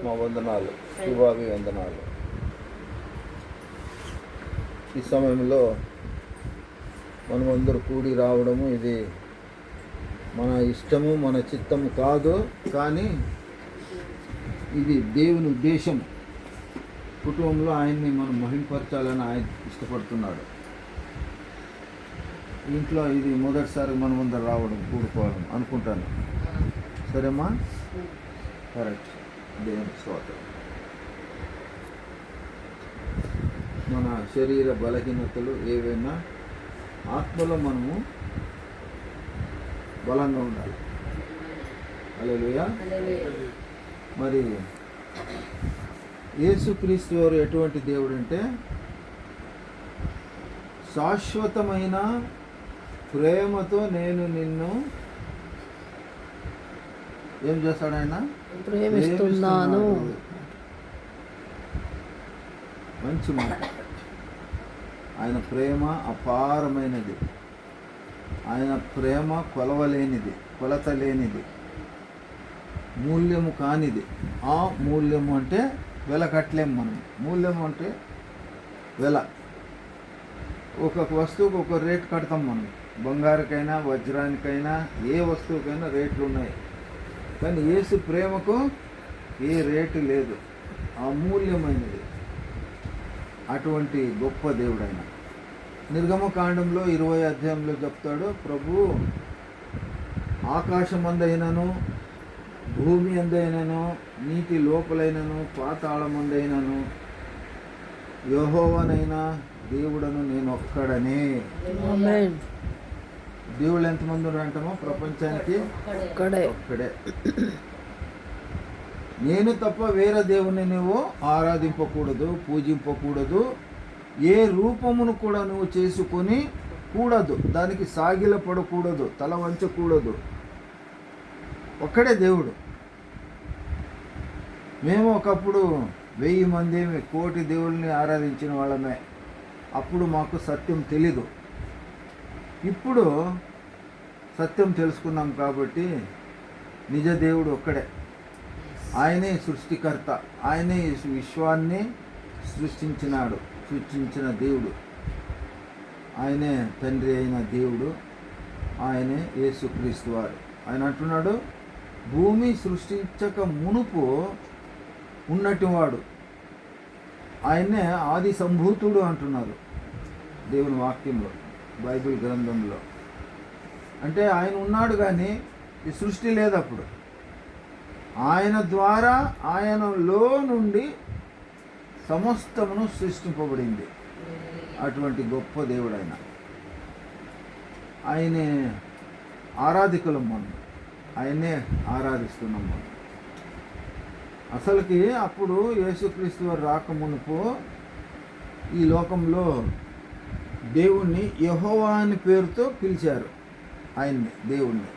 మా వందనాలు, శుభాభివందనాలు. ఈ సమయంలో మనమందరూ కూడి రావడము ఇది మన ఇష్టము, మన చిత్తము కాదు, కానీ ఇది దేవుని ఉద్దేశం. కుటుంబంలో ఆయన్ని మనం మహింపరచాలని ఆయన ఇష్టపడుతున్నాడు. ఇంట్లో ఇది మొదటిసారి మనం అందరు రావడం, కూడుకోవడం అనుకుంటాను. సరేమ్మా? కరెక్ట్. దేవుని స్తోత్రం. మన శరీర బలహీనతలు ఏవైనా ఆత్మలో మనము బలంగా ఉండాలి. హల్లెలూయా. మరి యేసుక్రీస్తు వారు ఎటువంటి దేవుడు అంటే శాశ్వతమైన ప్రేమతో నేను నిన్ను ఏం చేస్తాడు? ఆయన ప్రేమిస్తున్నాను. మంచి మాట. ఆయన ప్రేమ అపారమైనది. ఆయన ప్రేమ కొలవలేనిది, కొలత లేనిది, మూల్యము కానిది. ఆ మూల్యము అంటే వెల కట్టలేము మనం. మూల్యము అంటే వెల. ఒక్కొక్క వస్తువుకు ఒక రేట్ కడతాం మనం. బంగారుకైనా, వజ్రానికైనా, ఏ వస్తువుకైనా రేట్లు ఉన్నాయి. కానీ యేసు ప్రేమకు ఏ రేటు లేదు. అమూల్యమైనది. అటువంటి గొప్ప దేవుడు ఆయన. నిర్గమకాండంలో 20వ అధ్యాయంలో చెప్తాడు, ప్రభు ఆకాశమందైనను, భూమి అందైనను, నీటి లోపలైనను, పాతాళమందైనను యెహోవానైనా దేవుడను నేను ఒక్కడనే. దేవుళ్ళు ఎంతమంది ఉన్నారంటామో ప్రపంచానికి ఒక్కడే. నేను తప్ప వేరే దేవుని నువ్వు ఆరాధింపకూడదు, పూజింపకూడదు. ఏ రూపమును కూడా నువ్వు చేసుకొని కూడదు. దానికి సాగిలపడకూడదు, తల వంచకూడదు. ఒక్కడే దేవుడు. మేము ఒకప్పుడు 1000 మంది, 1 కోటి దేవుళ్ళని ఆరాధించిన వాళ్ళమే. అప్పుడు మాకు సత్యం తెలీదు. ఇప్పుడు సత్యం తెలుసుకున్నాం కాబట్టి నిజ దేవుడు ఒక్కడే. ఆయనే సృష్టికర్త. ఆయనే విశ్వాన్ని సృష్టించిన దేవుడు. ఆయనే తండ్రి అయిన దేవుడు. ఆయనే యేసుక్రీస్తు వారు. ఆయన అంటున్నాడు, భూమి సృష్టించక మునుపు ఉన్నటివాడు. ఆయనే ఆది సంభూతుడు అంటున్నారు దేవుని వాక్యంలో, బైబిల్ గ్రంథంలో. అంటే ఆయన ఉన్నాడు కానీ ఈ సృష్టి లేదు అప్పుడు. ఆయన ద్వారా, ఆయనలో నుండి సమస్తమును సృష్టింపబడింది. అటువంటి గొప్ప దేవుడు ఆయన. ఆయనే ఆరాధికులం మనం. ఆయనే ఆరాధిస్తున్నాం మనం. అసలుకి అప్పుడు యేసుక్రీస్తు వారు రాకమునుపు ఈ లోకంలో దేవుణ్ణి యెహోవా అని పేరుతో పిలిచారు. ఆయన్ని, దేవుణ్ణి.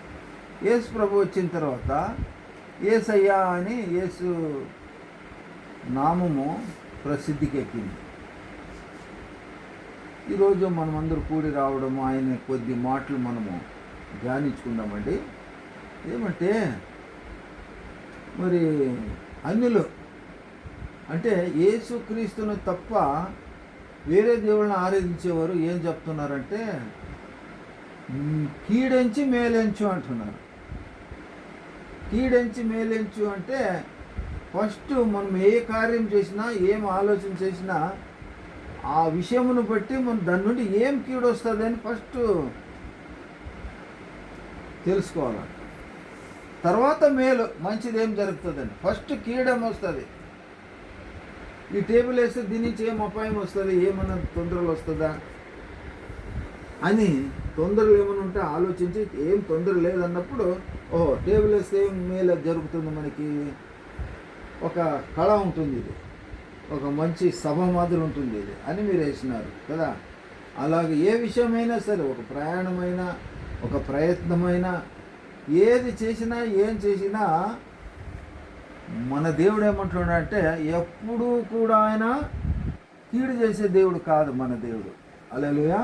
యేసు ప్రభు వచ్చిన తర్వాత యేసయ్యా అని యేసు నామము ప్రసిద్ధికి ఎక్కింది. ఈరోజు మనమందరూ కూడి రావడము, ఆయన కొద్ది మాటలు మనము ధ్యానించుకుందామండి. ఏమంటే మరి అన్యులు అంటే యేసుక్రీస్తును తప్ప వేరే దేవుళ్ళని ఆరాధించేవారు ఏం చెప్తున్నారంటే కీడెంచి మేలెంచు అంటున్నారు. కీడెంచి మేలెంచు అంటే ఫస్ట్ మనం ఏ కార్యం చేసినా, ఏం ఆలోచన చేసినా ఆ విషయమును బట్టి మనం దాని నుండి ఏం కీడు వస్తుంది అని ఫస్ట్ తెలుసుకోవాలి. తర్వాత మేలు, మంచిది ఏం జరుగుతుందని. ఫస్ట్ కీడేమొస్తుంది, ఈ టేబుల్ వేస్తే దీని నుంచి ఏం అపాయం వస్తుంది, ఏమన్నా తొందరలు వస్తుందా అని తొందరలు ఏమైనా ఉంటే ఆలోచించి ఏం తొందర లేదన్నప్పుడు ఓహో టేబుల్ వేస్తే ఏం మేలు జరుగుతుంది, మనకి ఒక కళ ఉంటుంది, ఇది ఒక మంచి సభ మాదిరి ఉంటుంది ఇది అని మీరు వేసినారు కదా. అలాగే ఏ విషయమైనా సరే, ఒక ప్రయాణమైనా, ఒక ప్రయత్నమైనా, ఏది చేసినా ఏం చేసినా మన దేవుడు ఏమంటున్నాడంటే ఎప్పుడూ కూడా ఆయన కీడు చేసే దేవుడు కాదు మన దేవుడు. హల్లెలూయా.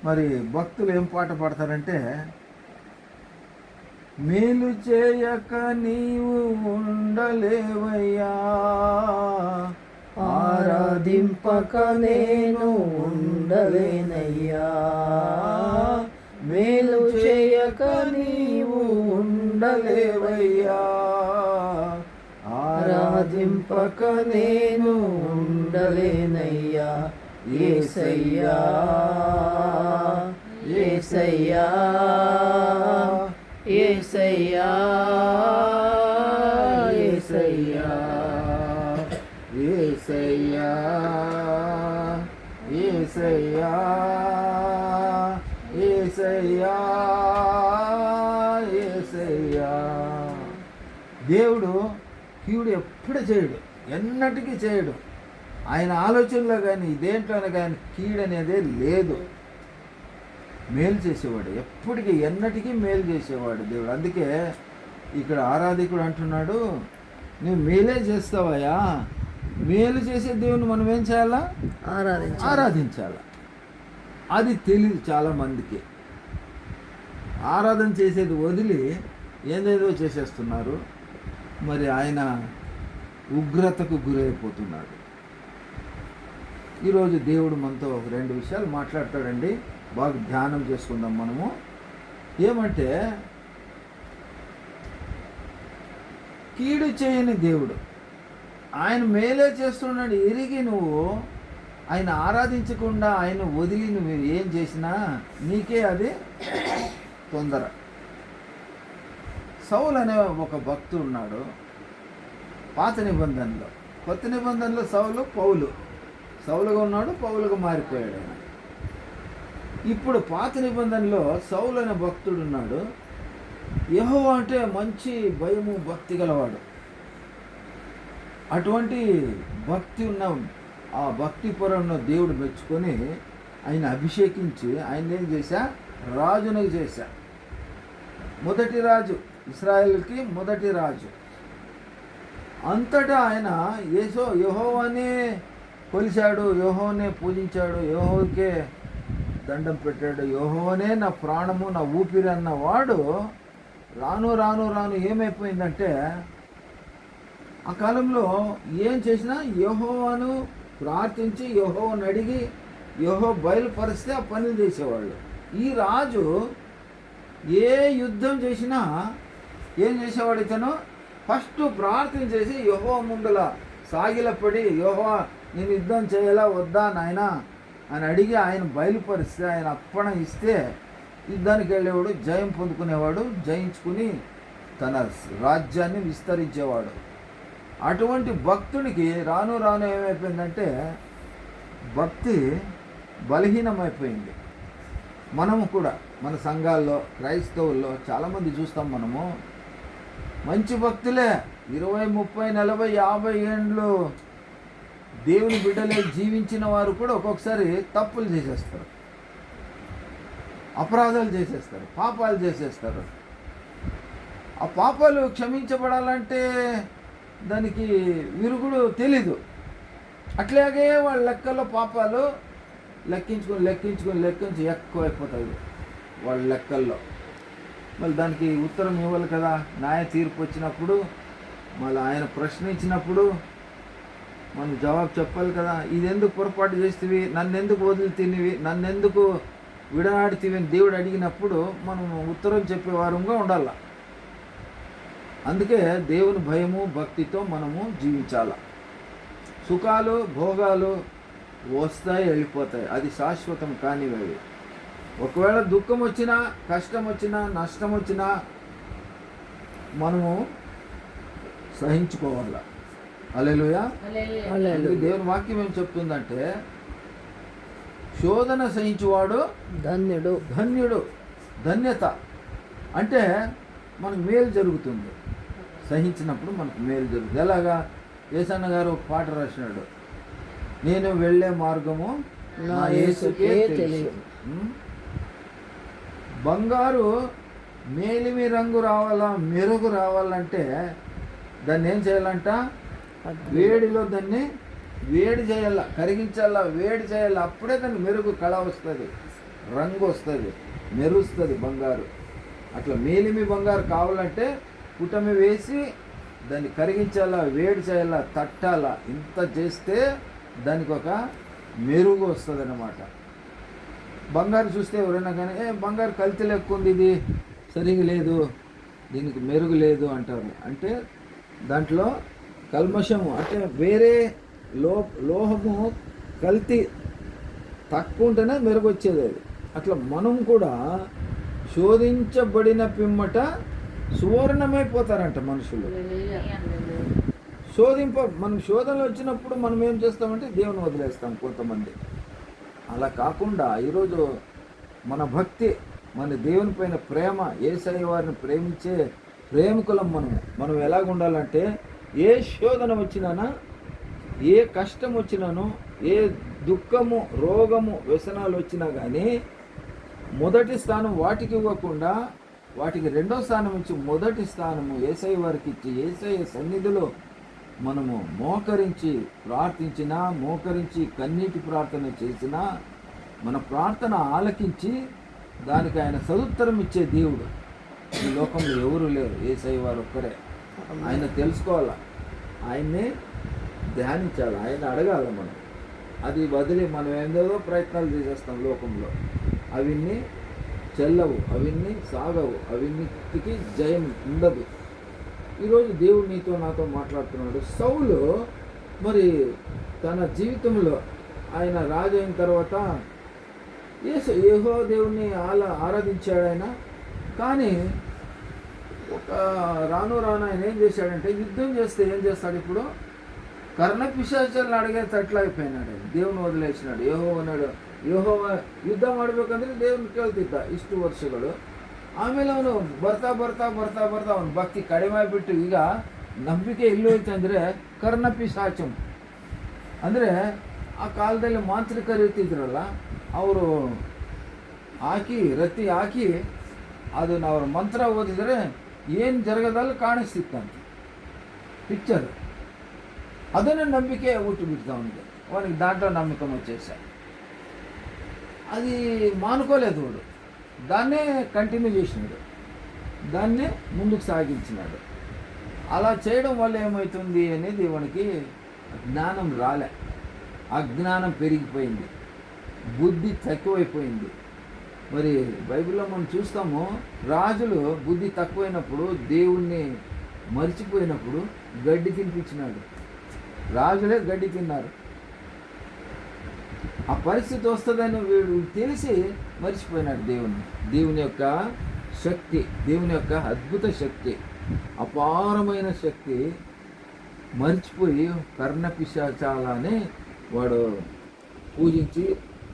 మరి భక్తులు ఏం పాట పాడతారంటే మేలు చేయక నీవు ఉండలేవయ్యా, ఆరాధింపక నేను ఉండలేనయ్యా, మేలు చేయక నీవు ఉండలేవయ్యా, ఆరాధింపక నేను ఉండలేనయ్యా. యేసయ్యా యేసయ్యా యేసయ్యా యేసయ్యా యేసయ్యా యేసయ్యా యేసయ్యా యేసయ్యా. దేవుడు కీడు ఎప్పుడు చేయడు, ఎన్నటికీ చేయడు. ఆయన ఆలోచనలో కానీ దేంట్లోనే కానీ కీడు అనేదే లేదు. మేలు చేసేవాడు, ఎప్పటికీ ఎన్నటికీ మేలు చేసేవాడు దేవుడు. అందుకే ఇక్కడ ఆరాధికుడు అంటున్నాడు, నువ్వు మేలే చేస్తావయ్యా. మేలు చేసే దేవుని మనం ఏం చేయాలా? ఆరాధించాలి. అది తెలియదు చాలామందికి. ఆరాధన చేసేది వదిలి ఏదేదో చేసేస్తున్నారు. మరి ఆయన ఉగ్రతకు గురైపోతున్నాడు. ఈరోజు దేవుడు మనతో ఒక 2 విషయాలు మాట్లాడతాడండి. బాగా ధ్యానం చేసుకుందాం మనము. ఏమంటే, కీడు చేయని దేవుడు, ఆయన మేలే చేస్తున్నాడు ఎరిగి నువ్వు ఆయన ఆరాధించకుండా ఆయన వదిలి నువ్వు ఏం చేసినా నీకే అది తొందర. సౌలు అనే ఒక భక్తుడు ఉన్నాడు పాత నిబంధనలో. కొత్త నిబంధనలో సౌలుగా ఉన్నాడు, పౌలుగా మారిపోయాడు ఆయన. ఇప్పుడు పాత నిబంధనలో సౌలు అనే భక్తుడు ఉన్నాడు. యెహోవా అంటే మంచి భయము భక్తి గలవాడు. అటువంటి భక్తి ఉన్న ఆ భక్తి పొరన్న దేవుడు మెచ్చుకొని ఆయన అభిషేకించి ఆయన ఏం చేశా? రాజునకు చేశా. మొదటి రాజు, ఇశ్రాయేలుకి మొదటి రాజు. అంతటా ఆయన యెహోవానే కొలిచాడు, యెహోవానే పూజించాడు, యెహోవాకే దండం పెట్టాడు. యెహోవానే నా ప్రాణము, నా ఊపిరి అన్నవాడు రాను రాను రాను ఏమైపోయిందంటే, ఆ కాలంలో ఏం చేసినా యెహోవాను ప్రార్థించి యెహోవాను అడిగి యెహోవా బయలుపరిస్తే ఆ పనులు చేసేవాళ్ళు. ఈ రాజు ఏ యుద్ధం చేసినా ఏం చేసేవాడు? ఇతను ఫస్ట్ ప్రార్థన చేసి యెహోవా ముందల సాగిలపడి, యెహోవా నేను యుద్ధం చేయాలా వద్దా నాయనా అని అడిగి ఆయన బయలుపరిస్తే, ఆయన అప్పణ ఇస్తే యుద్ధానికి వెళ్ళేవాడు, జయం పొందుకునేవాడు, జయించుకుని తన రాజ్యాన్ని విస్తరించేవాడు. అటువంటి భక్తుడికి రాను రాను ఏమైపోయిందంటే భక్తి బలహీనమైపోయింది. మనము కూడా మన సంఘాల్లో, క్రైస్తవుల్లో చాలామంది చూస్తాం. మనము మంచి భక్తులే, 20, 30, 40, 50 ఏండ్లు దేవుని బిడ్డలే జీవించిన వారు కూడా ఒక్కొక్కసారి తప్పులు చేసేస్తారు, అపరాధాలు చేసేస్తారు, పాపాలు చేసేస్తారు. ఆ పాపాలు క్షమించబడాలంటే దానికి విరుగుడు తెలీదు. అట్లాగే వాళ్ళ లెక్కల్లో పాపాలు లెక్కించి ఎక్కువైపోతాయి వాళ్ళ లెక్కల్లో. మళ్ళీ దానికి ఉత్తరం ఇవ్వాలి కదా. న్యాయ తీర్పు వచ్చినప్పుడు, మళ్ళీ ఆయన ప్రశ్నించినప్పుడు మనం జవాబు చెప్పాలి కదా. ఇదెందుకు పొరపాటు చేస్తేవి, నన్నెందుకు వదులుతీనివి, నన్నెందుకు విడనాడుతీవి అని దేవుడు అడిగినప్పుడు మనం ఉత్తరం చెప్పేవారంగా ఉండాలి. అందుకే దేవుని భయము భక్తితో మనము జీవించాలి. సుఖాలు భోగాలు వస్తాయి వెళ్ళిపోతాయి, అది శాశ్వతం కానివి. ఒకవేళ దుఃఖం వచ్చినా, కష్టం వచ్చినా, నష్టం వచ్చినా మనము సహించుకోవాలి. హల్లెలూయా. దేవుని వాక్యం ఏం చెప్తుందంటే, శోధన సహించువాడు ధన్యుడు. ధన్యత అంటే మనకు మేలు జరుగుతుంది. సహించినప్పుడు మనకు మేలు జరుగుతుంది. ఎలాగా? యేసన్న గారు ఒక పాట రాసినాడు, నేను వెళ్ళే మార్గము నా యేసుకే తెలియదు. బంగారు మేలిమి రంగు రావాలా, మెరుగు రావాలంటే దాన్ని ఏం చేయాలంట? వేడిలో దాన్ని వేడి చేయాల, కరిగించాలా, వేడి చేయాలి. అప్పుడే దాన్ని మెరుగు కళ వస్తుంది, రంగు వస్తుంది, మెరుస్తుంది బంగారు. అట్లా మేలిమి బంగారు కావాలంటే కుటమి వేసి దాన్ని కరిగించాలా, వేడి చేయాలా, తట్టాలా, ఇంత చేస్తే దానికి ఒక మెరుగు వస్తుంది అన్నమాట. బంగారు చూస్తే ఎవరైనా కానీ బంగారు కల్తీ లెక్క ఉంది, ఇది సరిగా లేదు, దీనికి మెరుగు లేదు అంటారు. అంటే దాంట్లో కల్మషము అంటే వేరే లోహము కల్తీ తక్కువ ఉంటేనే మెరుగు వచ్చేది అది. అట్లా మనం కూడా శోధించబడిన పిమ్మట సువర్ణమైపోతారంట మనుషులు. మనం శోధనలు వచ్చినప్పుడు మనం ఏం చేస్తామంటే దేవుని వదిలేస్తాం కొంతమంది. అలా కాకుండా ఈరోజు మన భక్తి, మన దేవుని పైన ప్రేమ, యేసయ్య వారిని ప్రేమించే ప్రేమికులం మనం ఎలాగ ఉండాలంటే ఏ శోధన వచ్చినానా, ఏ కష్టం వచ్చినానో, ఏ దుఃఖము, రోగము, వ్యసనాలు వచ్చినా కానీ మొదటి స్థానం వాటికి ఇవ్వకుండా వాటికి రెండో స్థానం ఇచ్చి మొదటి స్థానము యేసయ్య వారికి ఇచ్చి యేసయ్య సన్నిధిలో మనము మోకరించి ప్రార్థించినా, మోకరించి కన్నీటి ప్రార్థన చేసినా మన ప్రార్థన ఆలకించి దానికి ఆయన సదుత్తరం ఇచ్చే దేవుడు ఈ లోకంలో ఎవరు లేరు. యేసయ్య వారు ఒక్కరే. ఆయన తెలుసుకోవాలా, ఆయన్నే ధ్యానించాలి, ఆయన అడగాల మనం. అది వదిలి మనం ఏదో ప్రయత్నాలు చేసేస్తాం లోకంలో. అవన్నీ చెల్లవు, అవన్నీ సాగవు, అవన్నిటికీ జయం ఉండదు. ఈరోజు దేవుడు నీతో నాతో మాట్లాడుతున్నాడు. సౌలు మరి తన జీవితంలో ఆయన రాజు అయిన తర్వాత యెహోవా దేవుణ్ణి ఆరాధించాడు ఆయన. కానీ ఒక రాను ఆయన ఏం చేశాడంటే యుద్ధం చేస్తే ఏం చేస్తాడు, ఇప్పుడు కర్ణపిశాచాలను అడిగేటట్లు అయిపోయినాడు. దేవుని వదిలేసినాడు. యెహోవా యుద్ధం ಆಡಬೇಕಂದ್ರೆ దేవుని ಕೇಳ್ತಿದ್ದ ಇಷ್ಟು ವರ್ಷಗಳು. ಆಮೇಲೆ ಅವನು ಬರ್ತಾ ಅವನ ಭಕ್ತಿ ಕಡಿಮೆ ಆಗಿಬಿಟ್ಟು ಈಗ ನಂಬಿಕೆ ಎಲ್ಲಿ ಹೋಯ್ತು ಅಂದರೆ ಕರ್ಣಪಿಶಾಚಂ ಅಂದರೆ ಆ ಕಾಲದಲ್ಲಿ ಮಾಂತ್ರಿಕರು ಇರ್ತಿದ್ರಲ್ಲ, ಅವರು ರತಿ ಹಾಕಿ ಅದನ್ನ ಅವ್ರ ಮಂತ್ರ ಓದಿದರೆ ಏನು ಜರಗದಲ್ಲಿ ಕಾಣಿಸ್ತಿತ್ತಂತೆ పిక్చర్. అదనే నమ్మికే ఊటిబిడతా ఉంది వానికి. దాంట్లో నమ్మకం వచ్చేసాయి. అది మానుకోలేదు వాడు, దాన్నే కంటిన్యూ చేసినాడు, దాన్నే ముందుకు సాగించినాడు. అలా చేయడం వల్ల ఏమవుతుంది అనేది వానికి జ్ఞానం రాలే, అజ్ఞానం పెరిగిపోయింది, బుద్ధి తక్కువైపోయింది. మరి బైబిల్లో మనం చూస్తాము, రాజులు బుద్ధి తక్కువైనప్పుడు, దేవుణ్ణి మర్చిపోయినప్పుడు గడ్డి తినిపించినాడు. రాజులే గడ్డి తిన్నారు. ఆ పరిస్థితి వస్తుందని వీడు తెలిసి మర్చిపోయినాడు దేవుని యొక్క శక్తి, దేవుని యొక్క అద్భుత శక్తి, అపారమైన శక్తి మర్చిపోయి కర్ణపిశాచాలని వాడు పూజించి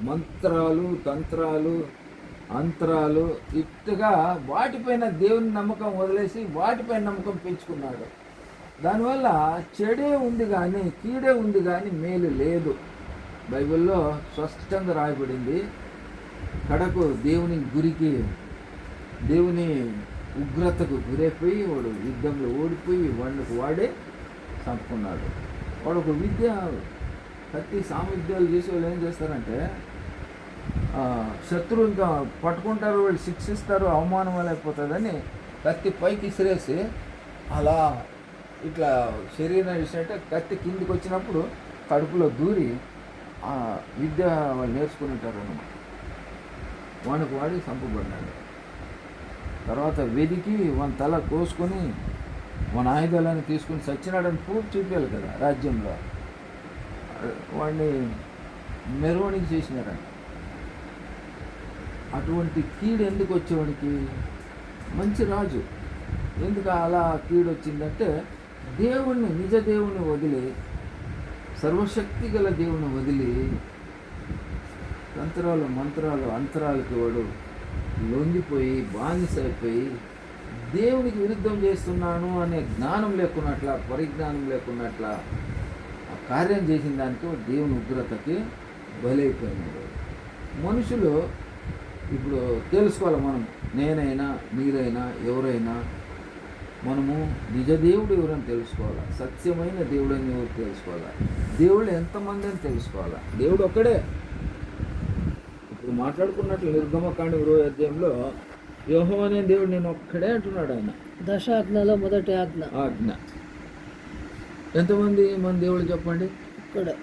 మంత్రాలు, తంత్రాలు, అంతరాలు ఇట్టుగా వాటిపైన దేవుని నమ్మకం వదిలేసి వాటిపైన నమ్మకం పెంచుకున్నాడు. దానివల్ల చెడే ఉంది కానీ కీడే ఉంది కానీ మేలు లేదు. బైబిల్లో స్పష్టంగా రాయబడింది. కడకు దేవుని ఉగ్రతకు గురైపోయి వాడు యుద్ధంలో ఓడిపోయి వాడే చంపుకున్నాడు. వాడు ఒక కత్తి సామర్థ్యాలు చేసి వాళ్ళు ఏం చేస్తారంటే శత్రువు ఇంకా పట్టుకుంటారు, వాళ్ళు శిక్షిస్తారు, అవమానం అయిపోతుందని కత్తి పైకి ఇసిరేసి అలా ఇట్లా శరీరం ఇచ్చినట్టే కత్తి కిందికి వచ్చినప్పుడు కడుపులో దూరి ఆ విద్య వాళ్ళు నేర్చుకుంటారు అన్నమాట. వాడి చంపబడ్డాడు. తర్వాత వెదికి వాని తల కోసుకొని మన ఆయుధాలను తీసుకుని చచ్చినాడని ప్రూఫ్ చూపించాలి కదా రాజ్యంలో. వాడిని మెరవణికి చేసినారంట. అటువంటి కీడు ఎందుకు వచ్చేవాడికి? మంచి రాజు. ఎందుకు అలా కీడు వచ్చిందంటే నిజ దేవుణ్ణి వదిలి, సర్వశక్తి గల దేవుని వదిలి తంత్రాలు, మంత్రాలు, అంతరాలకి వాడు లొంగిపోయి బానిసైపోయి దేవునికి విరుద్ధం చేస్తున్నాను అనే జ్ఞానం లేకున్నట్ల, పరిజ్ఞానం లేకున్నట్ల ఆ కార్యం చేసిన దానికి దేవుని ఉగ్రతకి బలైపోయినాడు. మనుషులు ఇప్పుడు తెలుసుకోవాలి, నేనైనా మీరైనా ఎవరైనా మనము నిజ దేవుడు ఎవరని తెలుసుకోవాలా, సత్యమైన దేవుడు అని ఎవరు తెలుసుకోవాలా, దేవుడు ఎంతమంది అని తెలుసుకోవాలా. దేవుడు ఒక్కడే. ఇప్పుడు మాట్లాడుకున్నట్లు నిర్గమకాండ 20వ అధ్యాయంలో యెహోవా అనే దేవుడు నేను ఒక్కడే అంటున్నాడు ఆయన. దశాజ్ఞలో మొదటి ఆజ్ఞ ఆజ్ఞ. ఎంతమంది మన దేవుడు చెప్పండి, ఒక్కడే,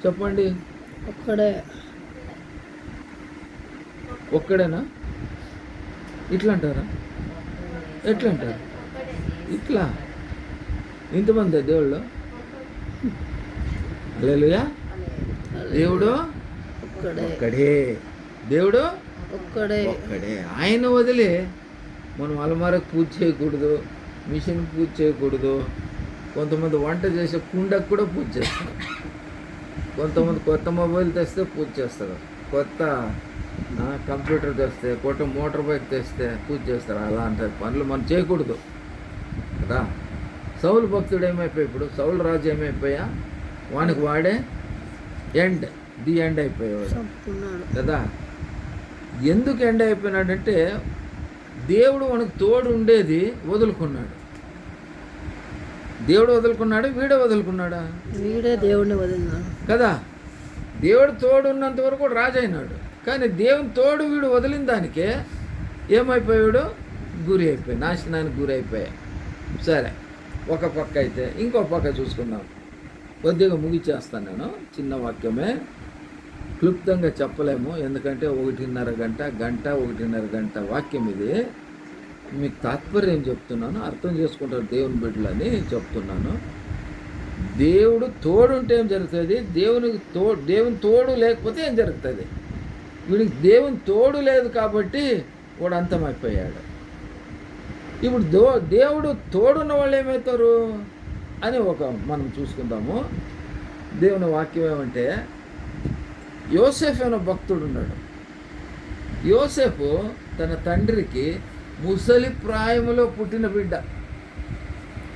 చెప్పండి. ఒక్కడే. ఒక్కడేనా? ఇట్లా అంటారా? ఎట్లా అంటారు? ఇట్లా ఇంతమంది దేవుళ్ళు? హల్లెలూయా. దేవుడు ఒక్కడే, ఒక్కడే. దేవుడు ఒక్కడే. ఒక్కడే. ఆయన వదిలి మనం అలమారకు పూజ చేయకూడదు, మిషన్కి పూజ చేయకూడదు. కొంతమంది వంట చేసే కుండకు కూడా పూజ చేస్తారు. కొంతమంది కొత్త మొబైల్ తెస్తే పూజ చేస్తారు, కొత్త కంప్యూటర్ తెస్తే, కొత్త మోటార్ బైక్ తెస్తే పూజ చేస్తారు. అలాంటి పనులు మనం చేయకూడదు కదా. సౌలు భక్తుడు ఏమైపోయా, ఇప్పుడు సౌలు రాజు ఏమైపోయా, వానికి వాడే ది ఎండ్ అయిపోయాడు చంపుకున్నాడు కదా. ఎందుకు ఎండ్ అయిపోయినాడంటే దేవుడు మనకు తోడు ఉండేది వదులుకున్నాడు. దేవుడు వదులుకున్నాడు, వీడే వదులుకున్నాడా? వీడే దేవుడిని వదిలినాడు కదా. దేవుడు తోడు ఉన్నంత వరకు రాజు అయినాడు. కానీ దేవుని తోడు వీడు వదిలిన దానికే ఏమైపోయాడు? గురి అయిపోయి, నాశనానికి గురి అయిపోయాయి. సరే, ఒక పక్క అయితే ఇంకో పక్క చూసుకుందాం. కొద్దిగా ముగిచేస్తాను నేను. చిన్న వాక్యమే, క్లుప్తంగా చెప్పలేము, ఎందుకంటే 1.5 గంట వాక్యం ఇది. మీకు తాత్పర్యం చెప్తున్నాను, అర్థం చేసుకుంటారు దేవుని బిడ్డలని చెప్తున్నాను. దేవుడు తోడు ఉంటే ఏం జరుగుతుంది? దేవుని తోడు లేకపోతే ఏం జరుగుతుంది? వీడికి దేవుని తోడు లేదు కాబట్టి వాడు అంతమైపోయాడు. ఇప్పుడు దేవుడు తోడున్న వాళ్ళు ఏమవుతారు అని మనం చూసుకుందాము. దేవుని వాక్యం ఏమంటే, యోసేఫ్ అనే భక్తుడు ఉన్నాడు. యోసేపు తన తండ్రికి ముసలి ప్రాయములో పుట్టిన బిడ్డ.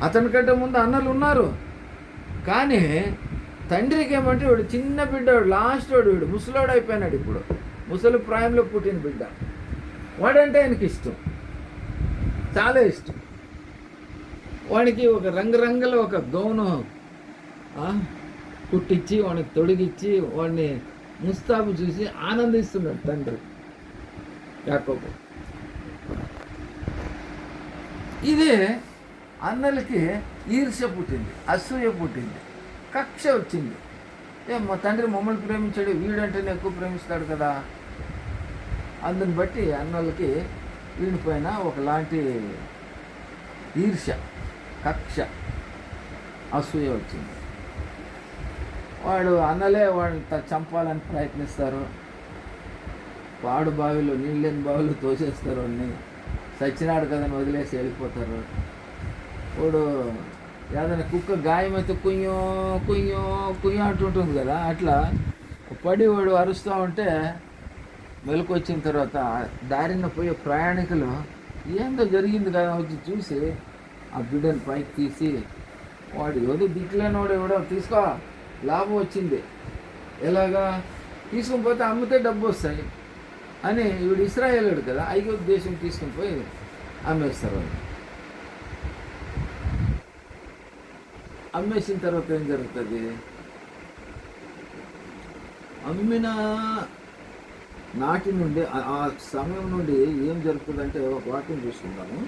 అతనికంటే ముందు అన్నలు ఉన్నారు, కానీ తండ్రికి ఏమంటే వీడు చిన్న బిడ్డ, లాస్ట్ వీడు ముసలోడు అయిపోయినాడు. ఇప్పుడు ముసలి ప్రాయంలో పుట్టిన బిడ్డ. వాడంటే ఆయనకి ఇష్టం, చాలా ఇష్టం. వాడికి ఒక రంగురంగుల ఒక గౌను కుట్టించి వాడికి తొడిగిచ్చి వాడిని ముస్తాబు చూసి ఆనందిస్తున్నాడు తండ్రి యాకోబు. ఇదే అన్నలకి ఈర్ష్య పుట్టింది, అసూయ పుట్టింది, కక్ష వచ్చింది. మా తండ్రి మమ్మల్ని ప్రేమించాడు, వీడంటేనే ఎక్కువ ప్రేమిస్తాడు కదా. అందుని బట్టి అన్నలకి వీడిపైన ఒకలాంటి ఈర్ష్య, కక్ష, అసూయ వచ్చింది. వాడు అన్నలే వాడిని చంపాలని ప్రయత్నిస్తారు. పాడు బావిలో, నీళ్ళని బావిలో తోసేస్తారు. వాడిని చచ్చినాడు కదని వదిలేసి వెళ్ళిపోతారు. వాడు ఏదైనా కుక్క గాయమైతే కుయ్యో కుయ్యో కుయ్యో అంటుంటుంది కదా, అట్లా పడి వాడు అరుస్తూ ఉంటే మెలకు వచ్చిన తర్వాత దారిన పోయే ప్రయాణికులు ఏందో జరిగింది కదా వచ్చి చూసి ఆ బిడ్డను పైకి తీసి, వాడు ఏదో దిక్కులేనివాడు ఎవడో తీసుకో, లాభం వచ్చింది, ఎలాగా తీసుకుని పోతే అమ్మితే డబ్బు వస్తాయి అని వీడు ఇస్రాయేలుడు కదా, ఐగుప్తు దేశం తీసుకుని పోయి అమ్మేస్తారు. వాళ్ళు అమ్మేసిన తర్వాత ఏం జరుగుతుంది? అమ్మిన నాటి నుండి ఆ సమయం నుండి ఏం జరుగుతుందంటే ఒక వాక్యం చూసుకుంటాము.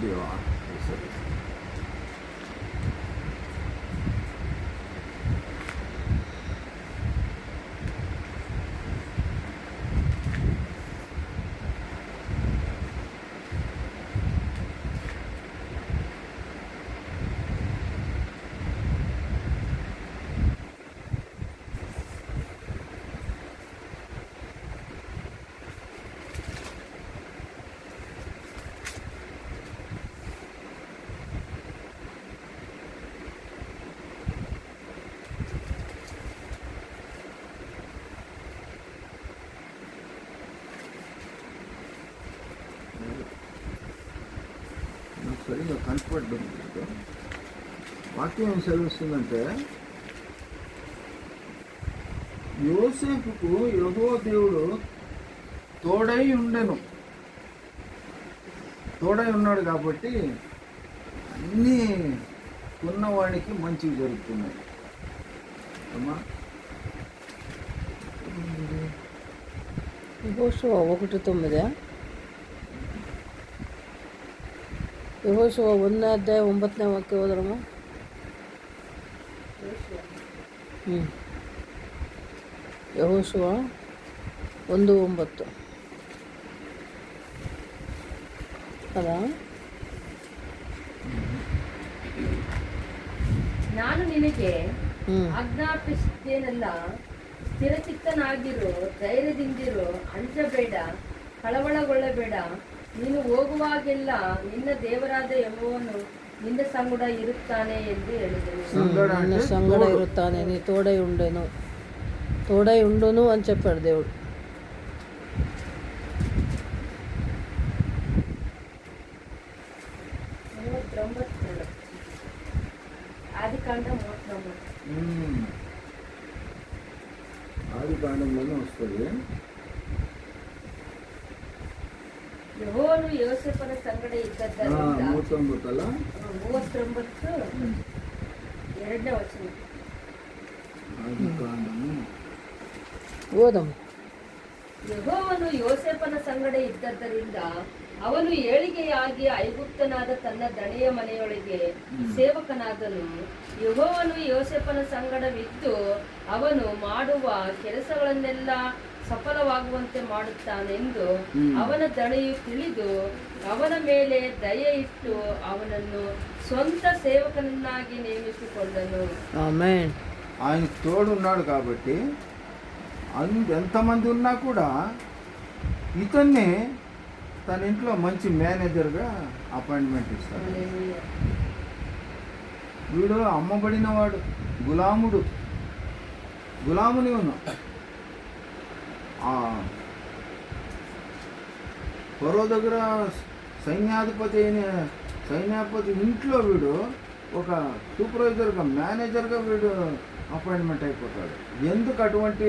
దేవా కనపడ్డం లేదు. వాక్యం ఏం సెలవిస్తుందంటే, యోసేపుకు యెహోవా దేవుడు తోడై ఉండెను. తోడై ఉన్నాడు కాబట్టి అన్నీ ఉన్నవాడికి మంచివి జరుగుతున్నాయి. అమ్మా యెహోషువ 1:9. యెహోషువ 1:9 వాక్య ఓదరము. యెహోషువ 1:9 కదా. ನಾನು ನಿನಗೆ ಆಜ್ಞಾಪಿಸುತ್ತೇನಲ್ಲ, ಸ್ಥಿರಚಿತ್ತನಾಗಿರು, ಧೈರ್ಯದಿಂದಿರು, ಅಂಜಬೇಡ, ಕಳವಳಗೊಳ್ಳಬೇಡ. ನೀನು ಹೋಗುವಾಗೆಲ್ಲ ನಿನ್ನ ದೇವರಾದ ಯೆಹೋವನು ನಿನ್ನ ಸಂಗಡ ಇರುತ್ತಾನೆ ಎಂದು ಹೇಳಿದನು. నిన్న సంగడ ఇరుతానే, నీ తోడై ఉండును అని చెప్పాడు దేవుడు. ఆదికాండ 39. ఆది కాండంలోనే వస్తుంది. ಯೆಹೋವನು ಯೋಸೇಫನ ಸಂಗಡ ಇದ್ದದ್ದರಿಂದ 39 ಅಲ್ಲ, 39 2ನೇ ವಚನ. ಆದಿ ಕಾಂಡము ఓదము. ಯೆಹೋವನು ಯೋಸೇಫನ ಸಂಗಡ ಇದ್ದದ್ದರಿಂದ ಅವನು ಏಳಿಗೆಯಾಗಿ ಐಗುಪ್ತನಾದ ತನ್ನ ದಣಿಯ ಮನೆಯೊಳಗೆ ಸೇವಕನಾದನು. ಯೆಹೋವನು ಯೋಸೇಫನ ಸಂಗಡವಿದ್ದು ಅವನು ಮಾಡುವ ಕೆಲಸಗಳನ್ನೆಲ್ಲ ಸಫಲವಾಗುವಂತೆ ಮಾಡುತ್ತಾನೆಂದು ಅವನ ದಣಿಯು ತಿಳಿದು ಅವನ ಮೇಲೆ ದಯೆ ಇಟ್ಟು ಅವನನ್ನು ಸ್ವಂತ ಸೇವಕನನ್ನಾಗಿ ನೇಮಿಸಿಕೊಂಡನು. ఆమేన్. ఆయనకు తోడు ఉన్నాడు కాబట్టి ఎంతమంది ఉన్నా కూడా ఇతన్ని తన ఇంట్లో మంచి మేనేజర్గా అపాయింట్మెంట్ ఇస్తాడు. వీడు అమ్మబడినవాడు, గులాముని ఉన్నాడు. ఫరో దగ్గర సైన్యాధిపతి ఇంట్లో వీడు ఒక సూపర్వైజర్గా, మేనేజర్గా వీడు అపాయింట్మెంట్ అయిపోతాడు. ఎందుకు అటువంటి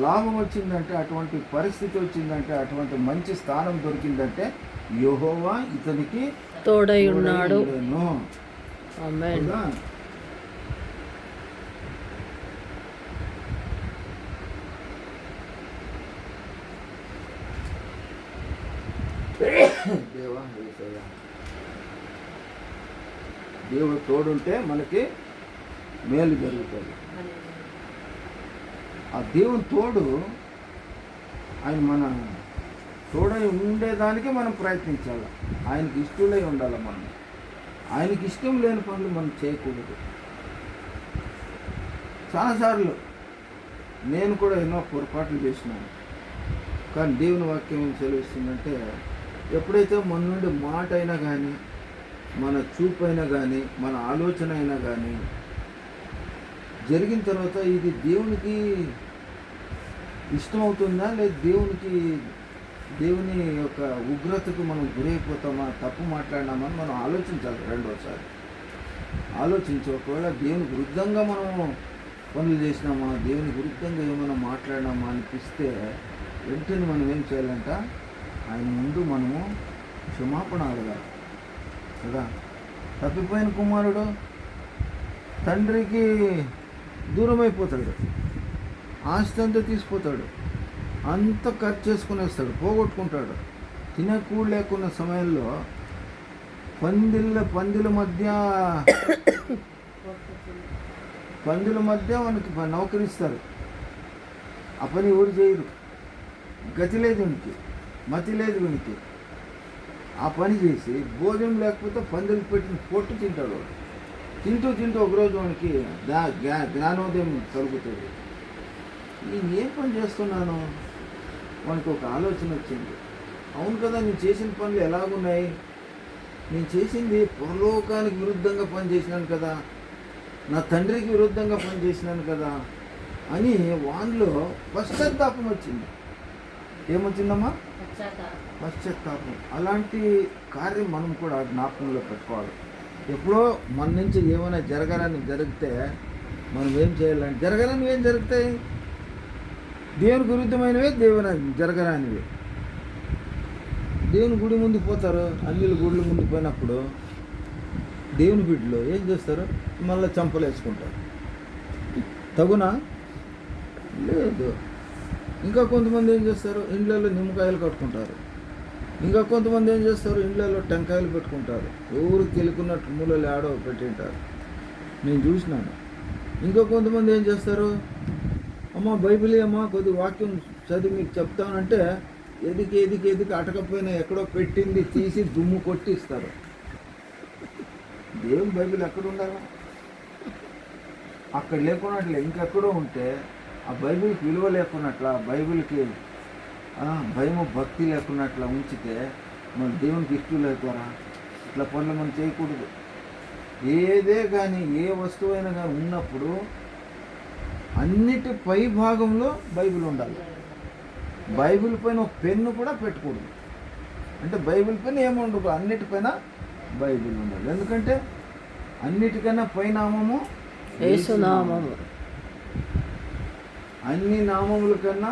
లాభం వచ్చిందంటే, అటువంటి పరిస్థితి వచ్చిందంటే, అటువంటి మంచి స్థానం దొరికిందంటే యెహోవా ఇతనికి తోడై ఉన్నాడు. ఆమేన్. దేవా, దేవుడు తోడుంటే మనకి మేలు జరుగుతుంది. ఆ దేవుని తోడు, ఆయన మన తోడై ఉండేదానికి మనం ప్రయత్నించాలి. ఆయనకి ఇష్టలై ఉండాలి. మనం ఆయనకి ఇష్టం లేని పనులు మనం చేయకూడదు. చాలాసార్లు నేను కూడా ఎన్నో పొరపాట్లు చేసినాను. కానీ దేవుని వాక్యం ఏం సెలవిస్తుందంటే, ఎప్పుడైతే మన నుండి మాట అయినా కానీ, మన చూపు అయినా కానీ, మన ఆలోచన అయినా కానీ జరిగిన తర్వాత ఇది దేవునికి ఇష్టమవుతుందా, లేదా దేవుని యొక్క ఉగ్రతకు మనం గురైపోతామా, తప్పు మాట్లాడినామని మనం ఆలోచించాలి. రెండోసారి ఆలోచించి, ఒకవేళ దేవునికి విరుద్ధంగా మనము పనులు చేసినామా, దేవునికి విరుద్ధంగా ఏమైనా మాట్లాడినామా అనిపిస్తే వెంటనే మనం ఏం చేయాలంట, ఆయన ముందు మనము క్షమాపణ అడగాలి కదా. తప్పిపోయిన కుమారుడు తండ్రికి దూరం అయిపోతాడు, ఆస్తి అంతా తీసిపోతాడు, అంత ఖర్చు చేసుకునేస్తాడు, పోగొట్టుకుంటాడు. తినే కూడు లేకున్న సమయంలో పందుల మధ్య మనకి నౌకరిస్తారు. ఆ పని ఎవరు చేయరు. గతి లేదు వీనికి, మతి లేదు వీనికి. ఆ పని చేసి భోజనం లేకపోతే పందులు పెట్టిన పొట్టు తింటాడు వాడు. తింటూ ఒకరోజు వానికి జ్ఞానోదయం కలుగుతుంది. నేను ఏం పని చేస్తున్నాను, వానికి ఒక ఆలోచన వచ్చింది. అవును కదా, నేను చేసిన పనులు ఎలాగున్నాయి, నేను చేసింది పరలోకానికి విరుద్ధంగా పని చేసినాను కదా, నా తండ్రికి విరుద్ధంగా పని చేసినాను కదా అని వానిలో పశ్చాత్తాపం వచ్చింది. ఏమొచ్చిందమ్మా? పశ్చాత్తాపం. పశ్చాత్తాపం. అలాంటి కార్యం మనం కూడా జ్ఞాపకంలో పెట్టుకోవాలి. ఎప్పుడో మన నుంచి ఏమైనా జరగాలని జరిగితే మనం ఏం చేయాలంటే, జరగాలని ఏం జరుగుతాయి? దేవునికి విరుద్ధమైనవే జరగరానివి. దేవుని గుడి ముందు పోతారు, అన్నిల గుడిల ముందు పోయినప్పుడు దేవుని బిడ్డలు ఏం చేస్తారు? మళ్ళీ చంపలు వేసుకుంటారు. తగునా? లేదు. ఇంకా కొంతమంది ఏం చేస్తారు? ఇండ్లలో నిమ్మకాయలు కట్టుకుంటారు. ఇంకా కొంతమంది ఏం చేస్తారు? ఇండ్లలో టెంకాయలు పెట్టుకుంటారు. ఎవరికి తెలుకున్నట్టు మూలలు ఆడో పెట్టింటారు, నేను చూసినాను. ఇంకా కొంతమంది ఏం చేస్తారు? అమ్మ బైబిల్ అమ్మా కొద్ది వాక్యం చదివి మీకు చెప్తానంటే ఎదికి అటకపోయినా ఎక్కడో పెట్టింది తీసి దుమ్ము కొట్టి ఇస్తారు. దేవుని బైబిల్ ఎక్కడ ఉండాలా? అక్కడ లేకున్నట్లే ఇంకెక్కడో ఉంటే ఆ బైబిల్కి విలువ లేకున్నట్ల, బైబిల్కి భయము భక్తి లేకున్నట్ల ఉంచితే మన దేవునికి ఇష్టం లేకపోరా? ఇట్లా పనులు మనం చేయకూడదు. ఏదే కానీ ఏ వస్తువైనా కానీ ఉన్నప్పుడు అన్నిటి పై భాగంలో బైబిల్ ఉండాలి. బైబిల్ పైన ఒక పెన్ను కూడా పెట్టకూడదు. అంటే బైబిల్ పైన ఏముండదు, అన్నిటిపైన బైబిల్ ఉండాలి. ఎందుకంటే అన్నిటికన్నా పైనామము యేసునామము. అన్ని నామముల కన్నా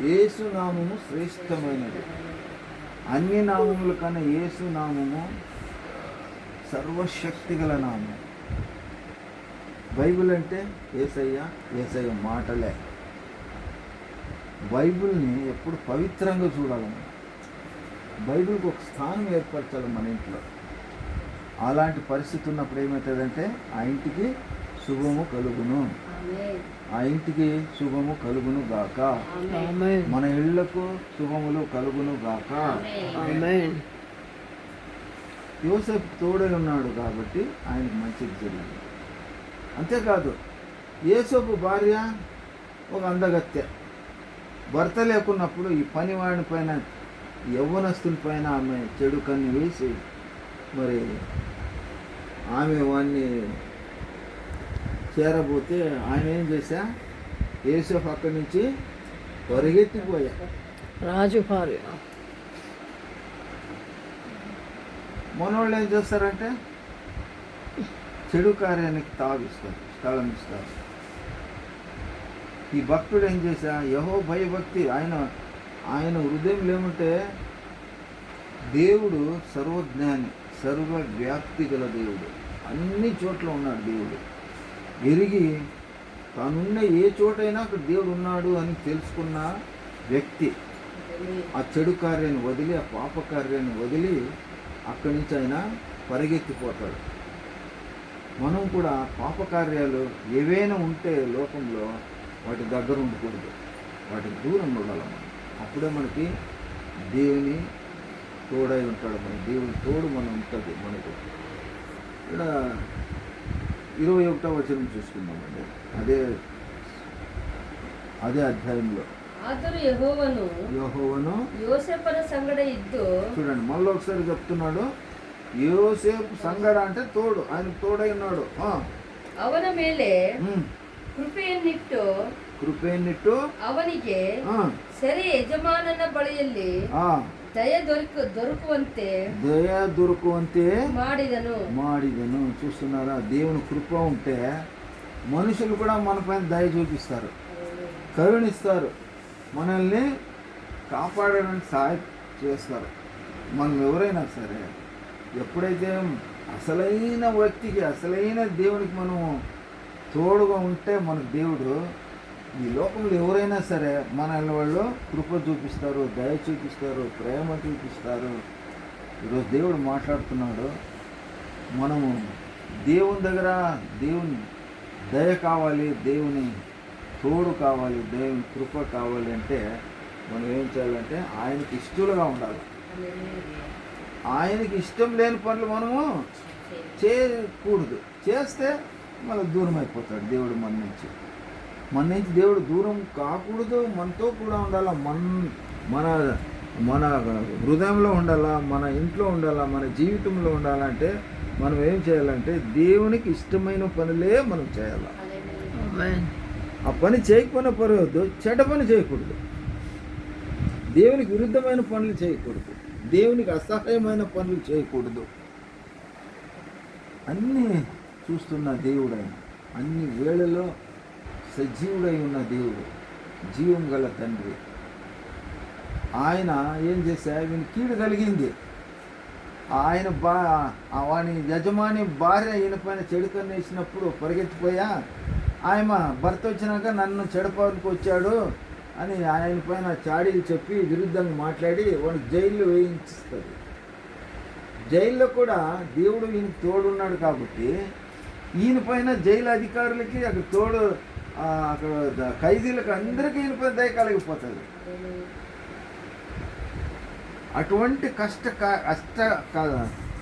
యేసునామము శ్రేష్టమైనది. అన్ని నామముల కన్నా యేసునామము సర్వశక్తి గల నామం. బైబిల్ అంటే యేసయ్య మాటలే. బైబిల్ని ఎప్పుడు పవిత్రంగా చూడాలి. బైబిల్కి ఒక స్థానం ఏర్పరచాలి మన ఇంట్లో. అలాంటి పరిస్థితి ఉన్నప్పుడు ఏమవుతుందంటే ఆ ఇంటికి శుభము కలుగును, ఆ ఇంటికి శుభము కలుగును గాక, మన ఇళ్లకు శుభములు కలుగును గాక. యోసేపు తోడై ఉన్నాడు కాబట్టి ఆయనకు మంచిది జరిగింది. అంతేకాదు యోసేపు భార్య ఒక అందగత్తె. భర్త లేకున్నప్పుడు ఈ పనివాడి పైన, యవ్వనస్తుని పైన ఆమె చెడు కన్ను వేసి మరి ఆమె వాడిని చేరబోతే ఆయన ఏం చేశా? యోసేపు అక్కడి నుంచి పరిగెత్తిపోయా. రాజు భార్య. మనోళ్ళు ఏం చేస్తారంటే చెడు కార్యానికి తావిస్తారు, స్థలం ఇస్తారు. ఈ భక్తుడు ఏం చేశా? యెహోవా భయభక్తి. ఆయన హృదయంలో ఏమంటే దేవుడు సర్వజ్ఞాని, సర్వవ్యాప్తి గల దేవుడు, అన్ని చోట్ల ఉన్నాడు దేవుడు. ఎరిగి తానున్న ఏ చోటైనా అక్కడ దేవుడు ఉన్నాడు అని తెలుసుకున్న వ్యక్తి ఆ చెడు కార్యాన్ని వదిలి, ఆ పాప కార్యాన్ని వదిలి అక్కడి నుంచి ఆయన పరిగెత్తిపోతాడు. మనం కూడా పాపకార్యాలు ఏవైనా ఉంటే లోకంలో వాటి దగ్గర ఉండకూడదు, వాటికి దూరంగా ఉండాలి మనం. అప్పుడే మనకి దేవుని తోడై ఉంటాడు. మన దేవుని తోడు మనం ఉంటుంది మనకు. ఇక్కడ 21వ వచనం చూసుకుందామండి. అదే అధ్యాయంలో ఆదరు యెహోవను యోసేపున సంగಡ ఇద్దు. చూడండి, మళ్ళీ ఒకసారి చెప్తున్నాడు. యోసేపు సంగడ అంటే తోడు, ఆయన తోడై ఉన్నాడు. ಅವನ ಮೇಲೆ ಕೃಪೆಯನ್ನಿಟ್ಟು ಅವನಿಗೆ ಸೆರೆ ಯಜಮಾನನ ಬಳಿಯಲ್ಲಿ ದಯ ದೊರಕುವಂತೆ ಮಾಡಿದನು. చూస్తున్నారా? దేవుని కృప ఉంటే మనుషులు కూడా మన పైన దయ చూపిస్తారు, కరుణిస్తారు, మనల్ని కాపాడడానికి సహాయం చేస్తారు. మనం ఎవరైనా సరే ఎప్పుడైతే అసలైన వ్యక్తికి, అసలైన దేవునికి మనం తోడుగా ఉంటే మనకు దేవుడు ఈ లోకంలో ఎవరైనా సరే మన వాళ్ళు కృప చూపిస్తారు, దయ చూపిస్తారు, ప్రేమ చూపిస్తారు. ఈరోజు దేవుడు మాట్లాడుతున్నాడు. మనము దేవుని దగ్గర దేవుని దయ కావాలి, దేవుని తోడు కావాలి, దేవుని కృప కావాలి అంటే మనం ఏం చేయాలంటే ఆయనకి ఇష్టలుగా ఉండాలి. ఆయనకి ఇష్టం లేని పనులు మనము చేయకూడదు. చేస్తే మనకు దూరం అయిపోతాడు దేవుడు మన నుంచి. దేవుడు దూరం కాకూడదు, మనతో కూడా ఉండాలా, మన మన హృదయంలో ఉండాలా, మన ఇంట్లో ఉండాలా, మన జీవితంలో ఉండాలంటే మనం ఏం చేయాలంటే దేవునికి ఇష్టమైన పనులే మనం చేయాలి. ఆ పని చేయకపోయినా పర్వాలేదు, చెడ్డ పని చేయకూడదు. దేవునికి విరుద్ధమైన పనులు చేయకూడదు, దేవునికి అసహాయమైన పనులు చేయకూడదు. అన్నీ చూస్తున్న దేవుడు ఆయన, అన్ని వేళలో సజీవుడై ఉన్న దేవుడు, జీవం గల తండ్రి. ఆయన ఏం చేశా, ఈయన కీడు కలిగింది. ఆయన వాని యజమాని భార్య ఈయన పైన చెడు కన్నేసినప్పుడు పరిగెత్తిపోయా, ఆయన భర్త వచ్చినాక నన్ను చెడపడానికి వచ్చాడు అని ఆయన పైన చాడీలు చెప్పి విరుద్ధంగా మాట్లాడి వాడు జైల్లో వేయించిస్తుంది. జైల్లో కూడా దేవుడు ఈయనకి తోడున్నాడు కాబట్టి ఈయన పైన జైలు అధికారులకి అక్కడ తోడు, అక్కడ ఖైదీలకు అందరికీ ఈయన పైన దయ కలిగిపోతుంది. అటువంటి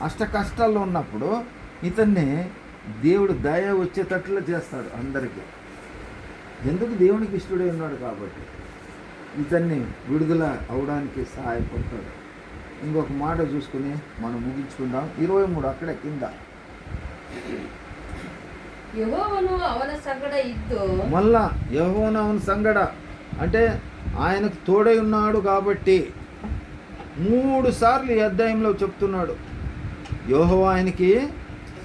అష్ట కష్టాల్లో ఉన్నప్పుడు ఇతన్ని దేవుడు దయ వచ్చేటట్లు చేస్తాడు అందరికీ. ఎందుకు దేవునికి ఇష్టడై ఉన్నాడు కాబట్టి ఇతన్ని విడుదల అవడానికి సహాయపడతాడు. ఇంకొక మాట చూసుకుని మనం ముగించుకుందాం. 23 అక్కడే కింద. యెహోవను అవన సంగడ ఇద్దు. మళ్ళా యెహోవను అవన సంగడ అంటే ఆయనకు తోడై ఉన్నాడు కాబట్టి 3 సార్లు ఈ అధ్యాయంలో చెప్తున్నాడు. యెహోవా ఆయనకి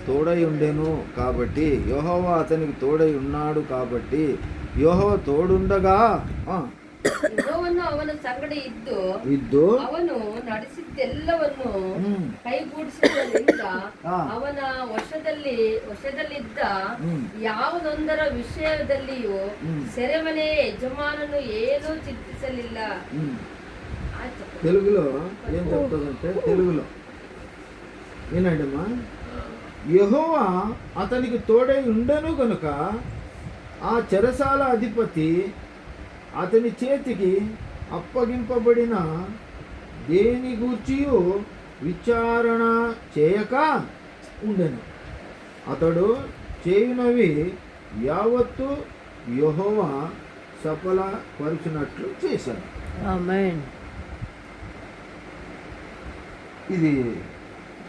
తోడై ఉండెను కాబట్టి, యెహోవా అతనికి తోడై ఉన్నాడు కాబట్టి, యెహోవా తోడుండగా ಯೆಹೋವನು ಅವನ ಸಂಗಡ ಇದ್ದು ಅವನು ನಡೆಸಿದ್ದೆಲ್ಲವನ್ನು ಕೈಗೂಡಿಸಿದ್ದರಿಂದ ಅವನ ವಶದಲ್ಲಿದ್ದ ಯಾವುದೊಂದರ ವಿಷಯದಲ್ಲಿಯೂ ಸೆರೆಮನೆಯ ಯಜಮಾನನು ಏನೂ ಚಿಂತಿಸಲಿಲ್ಲ. తెలుగులో ఏం చెప్తుందంటే, తెలుగులో వినండమ్మా, యెహోవా అతనికి తోడై ఉండెను గనుక ఆ చెరసాల అధిపతి అతని చేతికి అప్పగింపబడిన దేని గూర్చియు విచారణ చేయక ఉండెను. అతడు చేయునవి యావత్తు యెహోవా సఫలపరిచినట్లు చేశాడు. ఆమేన్. ఇది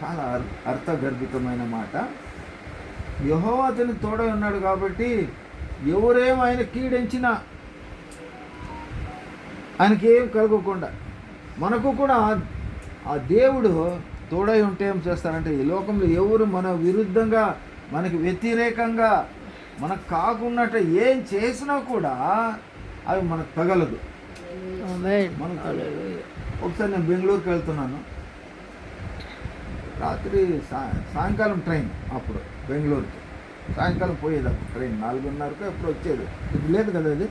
చాలా అర్థగర్భితమైన మాట. యెహోవా అతని తోడై ఉన్నాడు కాబట్టి ఎవరేం ఆయన కీడించినా ఆయనకి ఏం కలగకుండా, మనకు కూడా ఆ దేవుడు తోడై ఉంటే ఏం చేస్తారంటే, ఈ లోకంలో ఎవరు మన విరుద్ధంగా మనకి వ్యతిరేకంగా మనకు కాకున్నట్టు ఏం చేసినా కూడా అవి మనకు తగలదు. ఒకసారి నేను బెంగళూరుకి వెళ్తున్నాను, రాత్రి సాయంకాలం ట్రైన్, అప్పుడు బెంగళూరుకి సాయంకాలం పోయేదప్పుడు ట్రైన్ 4:30కు ఎప్పుడు వచ్చేది, ఇప్పుడు లేదు కదా అది.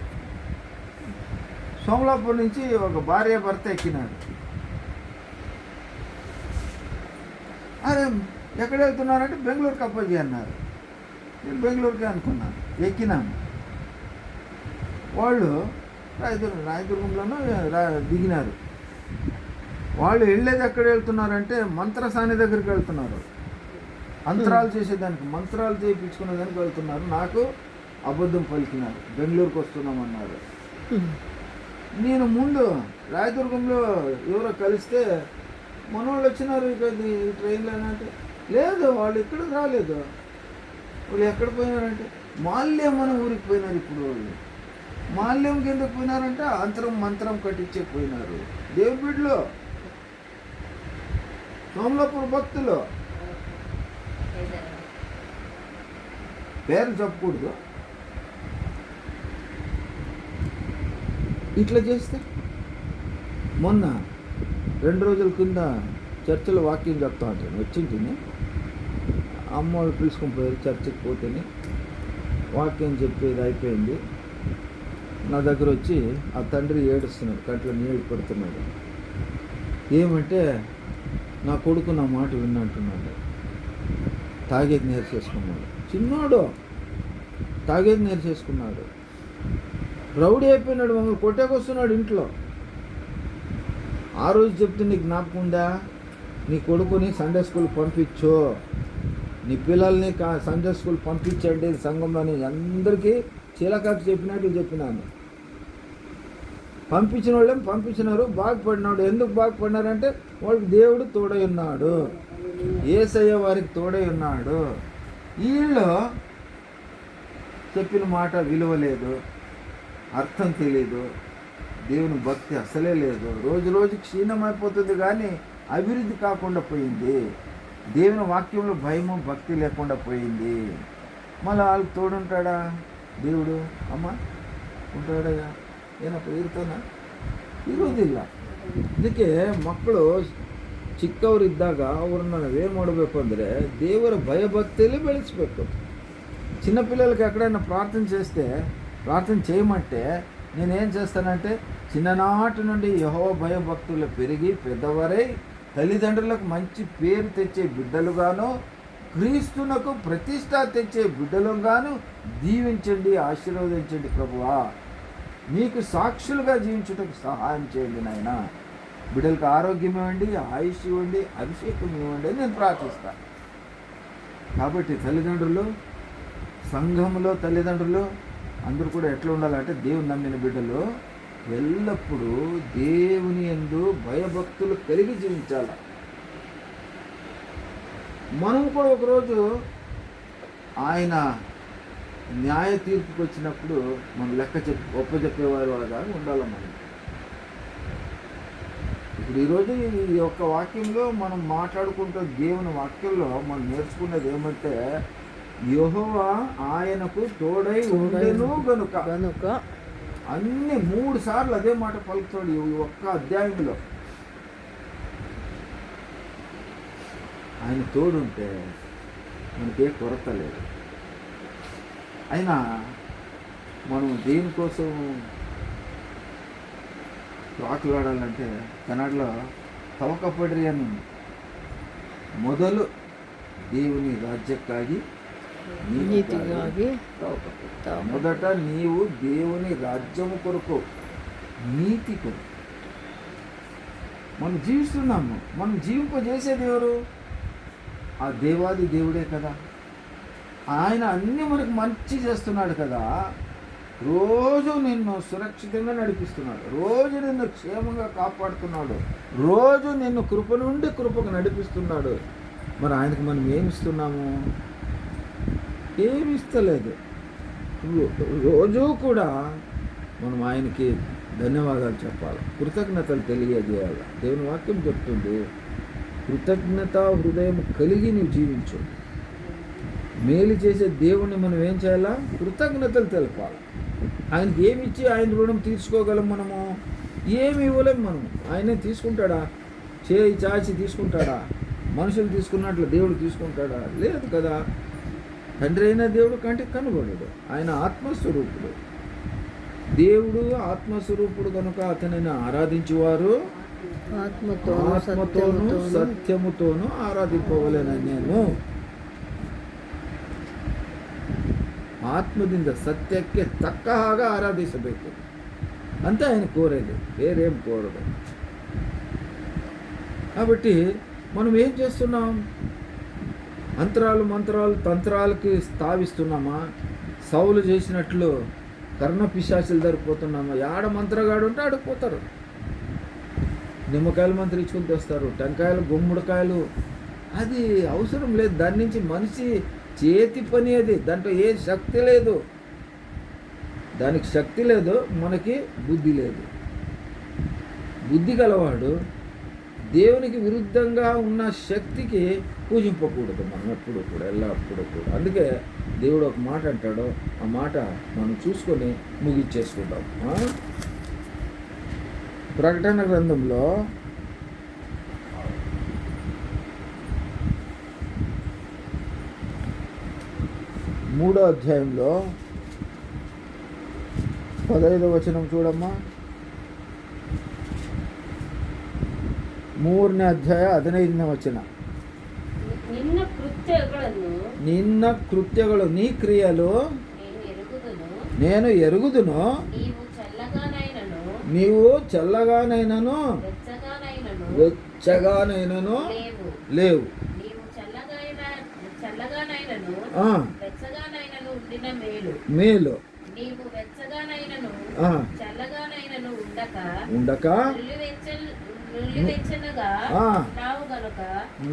సోమలాపూర్ నుంచి ఒక భార్య భర్త ఎక్కినారు. అరే ఎక్కడ వెళ్తున్నారంటే బెంగళూరుకి అప్పాజీ అన్నారు. నేను బెంగళూరుకి అనుకున్నాను, ఎక్కినాము. వాళ్ళు రాయదుర్గంలోనూ దిగినారు. వాళ్ళు వెళ్ళేది ఎక్కడ వెళ్తున్నారంటే మంత్రసాని దగ్గరికి వెళ్తున్నారు. మంత్రాలు చేసేదానికి, మంత్రాలు చేయించుకునేదానికి వెళ్తున్నారు. నాకు అబద్ధం పలికినారు, బెంగళూరుకి వస్తున్నామన్నారు. నేను ముందు రాయదుర్గంలో ఎవరో కలిస్తే మనోళ్ళు వచ్చినారు ఈ ట్రైన్లో అంటే, లేదు వాళ్ళు ఇక్కడికి రాలేదు, వాళ్ళు ఎక్కడ పోయినారంటే మాల్యం మన ఊరికి పోయినారు. ఇప్పుడు వాళ్ళు మాల్యంకి ఎందుకు పోయినారంటే మంత్రం కట్టించే పోయినారు. దేవుడి బిడ్డలో సోమలాపూర్ భక్తులు, పేరు చెప్పకూడదు. ఇట్లా చేస్తే మొన్న 2 రోజుల కింద చర్చిలో వాక్యం చెప్తా ఉంటాను, వచ్చింటిని అమ్మ వాళ్ళు పిలుచుకొని పోయారు. చర్చికి పోతేనే వాక్యం చెప్పేది అయిపోయింది. నా దగ్గర వచ్చి ఆ తండ్రి ఏడుస్తున్నాడు, కంట్లో నీళ్ళు పడుతున్నాడు. ఏమంటే నా కొడుకు నా మాట విన్నంటున్నాడు, తాగేది నేర్చేసుకున్నాడు. చిన్నోడు తాగేది నేర్చేసుకున్నాడు, రౌడీ అయిపోయినాడు, మమ్మల్ని కొట్టేకొస్తున్నాడు ఇంట్లో. ఆ రోజు చెప్తే నీకు జ్ఞాపకం ఉందా, నీ కొడుకుని సండే స్కూల్ పంపించు, నీ పిల్లల్ని సండే స్కూల్ పంపించండి సంఘంలోని అందరికీ చీలకాకు చెప్పినట్లు చెప్పినాను. పంపించిన వాళ్ళేం పంపించినారు, బాగుపడినాడు. ఎందుకు బాగుపడినారంటే వాళ్ళకి దేవుడు తోడై ఉన్నాడు, యేసయ్య వారికి తోడై ఉన్నాడు. వీళ్ళు చెప్పిన మాట విలువ లేదు, అర్థం తెలీదు, దేవుని భక్తి అసలే లేదు. రోజు రోజు క్షీణమైపోతుంది కానీ అభివృద్ధి కాకుండా పోయింది. దేవుని వాక్యంలో భయము భక్తి లేకుండా పోయింది. మళ్ళీ వాళ్ళకి తోడుంటాడా దేవుడు? అమ్మ ఉంటాడా? ಏನಪ್ಪ ಇರ್ತಾನ? ಇರೋದಿಲ್ಲ. ಇದಕ್ಕೆ ಮಕ್ಕಳು ಚಿಕ್ಕವರಿದ್ದಾಗ ಅವ್ರನ್ನ ನಾವೇನು ಮಾಡಬೇಕು ಅಂದರೆ ದೇವರ భయభక్తులు ಬೆಳೆಸಬೇಕು. చిన్నపిల్లలకి ఎక్కడైనా ప్రార్థన చేయమంటే నేనేం చేస్తానంటే చిన్ననాటి నుండి యెహోవా భయభక్తులు పెరిగి పెద్దవారై తల్లిదండ్రులకు మంచి పేరు తెచ్చే బిడ్డలుగాను క్రీస్తునకు ప్రతిష్ట తెచ్చే బిడ్డలుగాను దీవించండి, ఆశీర్వదించండి ప్రభువా. మీకు సాక్షులుగా జీవించుటకు సహాయం చేయండి నాయన. బిడ్డలకు ఆరోగ్యం ఇవ్వండి, ఆయుష్ ఇవ్వండి, అభిషేకం ఇవ్వండి అని నేను ప్రార్థిస్తాను. కాబట్టి తల్లిదండ్రులు, సంఘంలో తల్లిదండ్రులు అందరూ కూడా ఎట్లా ఉండాలంటే దేవుని నమ్మిన బిడ్డలు ఎల్లప్పుడూ దేవుని యందు భయభక్తులు కలిగి జీవించాలి. మనం కూడా ఒకరోజు ఆయన న్యాయ తీర్పుకి వచ్చినప్పుడు మనం ఒప్ప చెప్పేవారు అలాగా ఉండాలి. మనం ఇప్పుడు ఈరోజు ఈ యొక్క వాక్యంలో మనం మాట్లాడుకుంటూ దేవుని వాక్యంలో మనం నేర్చుకున్నది ఏమంటే యెహోవా ఆయనకు తోడై ఉండెను గనుక అన్ని 3 సార్లు అదే మాట పలుకుతాడు ఈ ఒక్క అధ్యాయంలో. ఆయన తోడుంటే మనకే కొరత లేదు. అయినా మనం దేనికోసం ప్రాకులాడాలంటే కన్నడలో తవకపడ్రి అని ఉంది. మొదలు దేవుని రాజ్ಯಕ್ಕಾಗಿ మొదట నీవు దేవుని రాజ్యము కొరకు, నీతి కొరకు మనం జీవిస్తున్నాము. మనం జీవింపజేసేది ఎవరు? ఆ దేవాది దేవుడే కదా. ఆయన అన్నీ మనకు మంచి చేస్తున్నాడు కదా. రోజు నిన్ను సురక్షితంగా నడిపిస్తున్నాడు, రోజు నిన్ను క్షేమంగా కాపాడుతున్నాడు, రోజు నిన్ను కృప నుండి కృపకు నడిపిస్తున్నాడు. మరి ఆయనకు మనం ఏమిస్తున్నాము? ఏమి ఇస్తలేదు. రోజు కూడా మనం ఆయనకి ధన్యవాదాలు చెప్పాలి, కృతజ్ఞతలు తెలియజేయాలి. దేవుని వాక్యం చెప్తుంది, కృతజ్ఞత హృదయం కలిగి నువ్వు జీవించు. మేలు చేసే దేవుణ్ణి మనం ఏం చేయాలా? కృతజ్ఞతలు తెలపాలి. ఆయనకి ఏమి ఇచ్చి ఆయన రుణం తీర్చుకోగలం? మనము ఏమి ఇవ్వలేము. మనము ఆయనే తీసుకుంటాడా? చేయి చాచి తీసుకుంటాడా? మనుషులు తీసుకున్నట్లు దేవుడు తీసుకుంటాడా? లేదు కదా. తండ్రి అయిన దేవుడు కంటికి కనబడడు. ఆయన ఆత్మస్వరూపుడు. దేవుడు ఆత్మస్వరూపుడు కనుక అతనిని ఆరాధించేవారు ఆత్మతోనూ సత్యముతోనూ ఆరాధింపవలెనని నేను ಆತ್ಮದಿಂದ ಸತ್ಯಕ್ಕೆ ತಕ್ಕ ಹಾಗೆ ಆರಾಧಿಸಬೇಕು ಅಂತ ఆయన కోరేది, వేరేం కోరదు. కాబట్టి మనం ఏం చేస్తున్నాం? మంత్రాలు తంత్రాలకి స్థావిస్తున్నామా? సౌలు చేసినట్లు కర్ణ పిశాచులు దొరికిపోతున్నామా? ఆడ మంత్రగాడు ఉంటే ఆడిపోతారు. నిమ్మకాయలు మంత్రించుకుని తెస్తారు, టెంకాయలు, గుమ్మడికాయలు. అది అవసరం లేదు. దాని నుంచి మనిషి చేతి పని అది. దాంట్లో ఏ శక్తి లేదు. దానికి శక్తి లేదు, మనకి బుద్ధి లేదు. బుద్ధి గలవాడు దేవునికి విరుద్ధంగా ఉన్న శక్తికి పూజింపకూడదు మనం ఎప్పుడు కూడా, ఎల్లప్పుడూ కూడా. అందుకే దేవుడు ఒక మాట అంటాడు, ఆ మాట మనం చూసుకొని ముగిచ్చేసుకుంటాం. ప్రకటన గ్రంథంలో 3వ అధ్యాయంలో 15వ వచనం చూడమ్మా. 3ನೇ ಅಧ್ಯಾಯ 15ನೇ ವಚನ. ನಿನ್ನ ಕೃತ್ಯಗಳು నీ క్రియలు నేను ఎరుగుదును. నీవు చల్లగానైనను వెచ్చగానైనను లేవు. మేలు ఉండక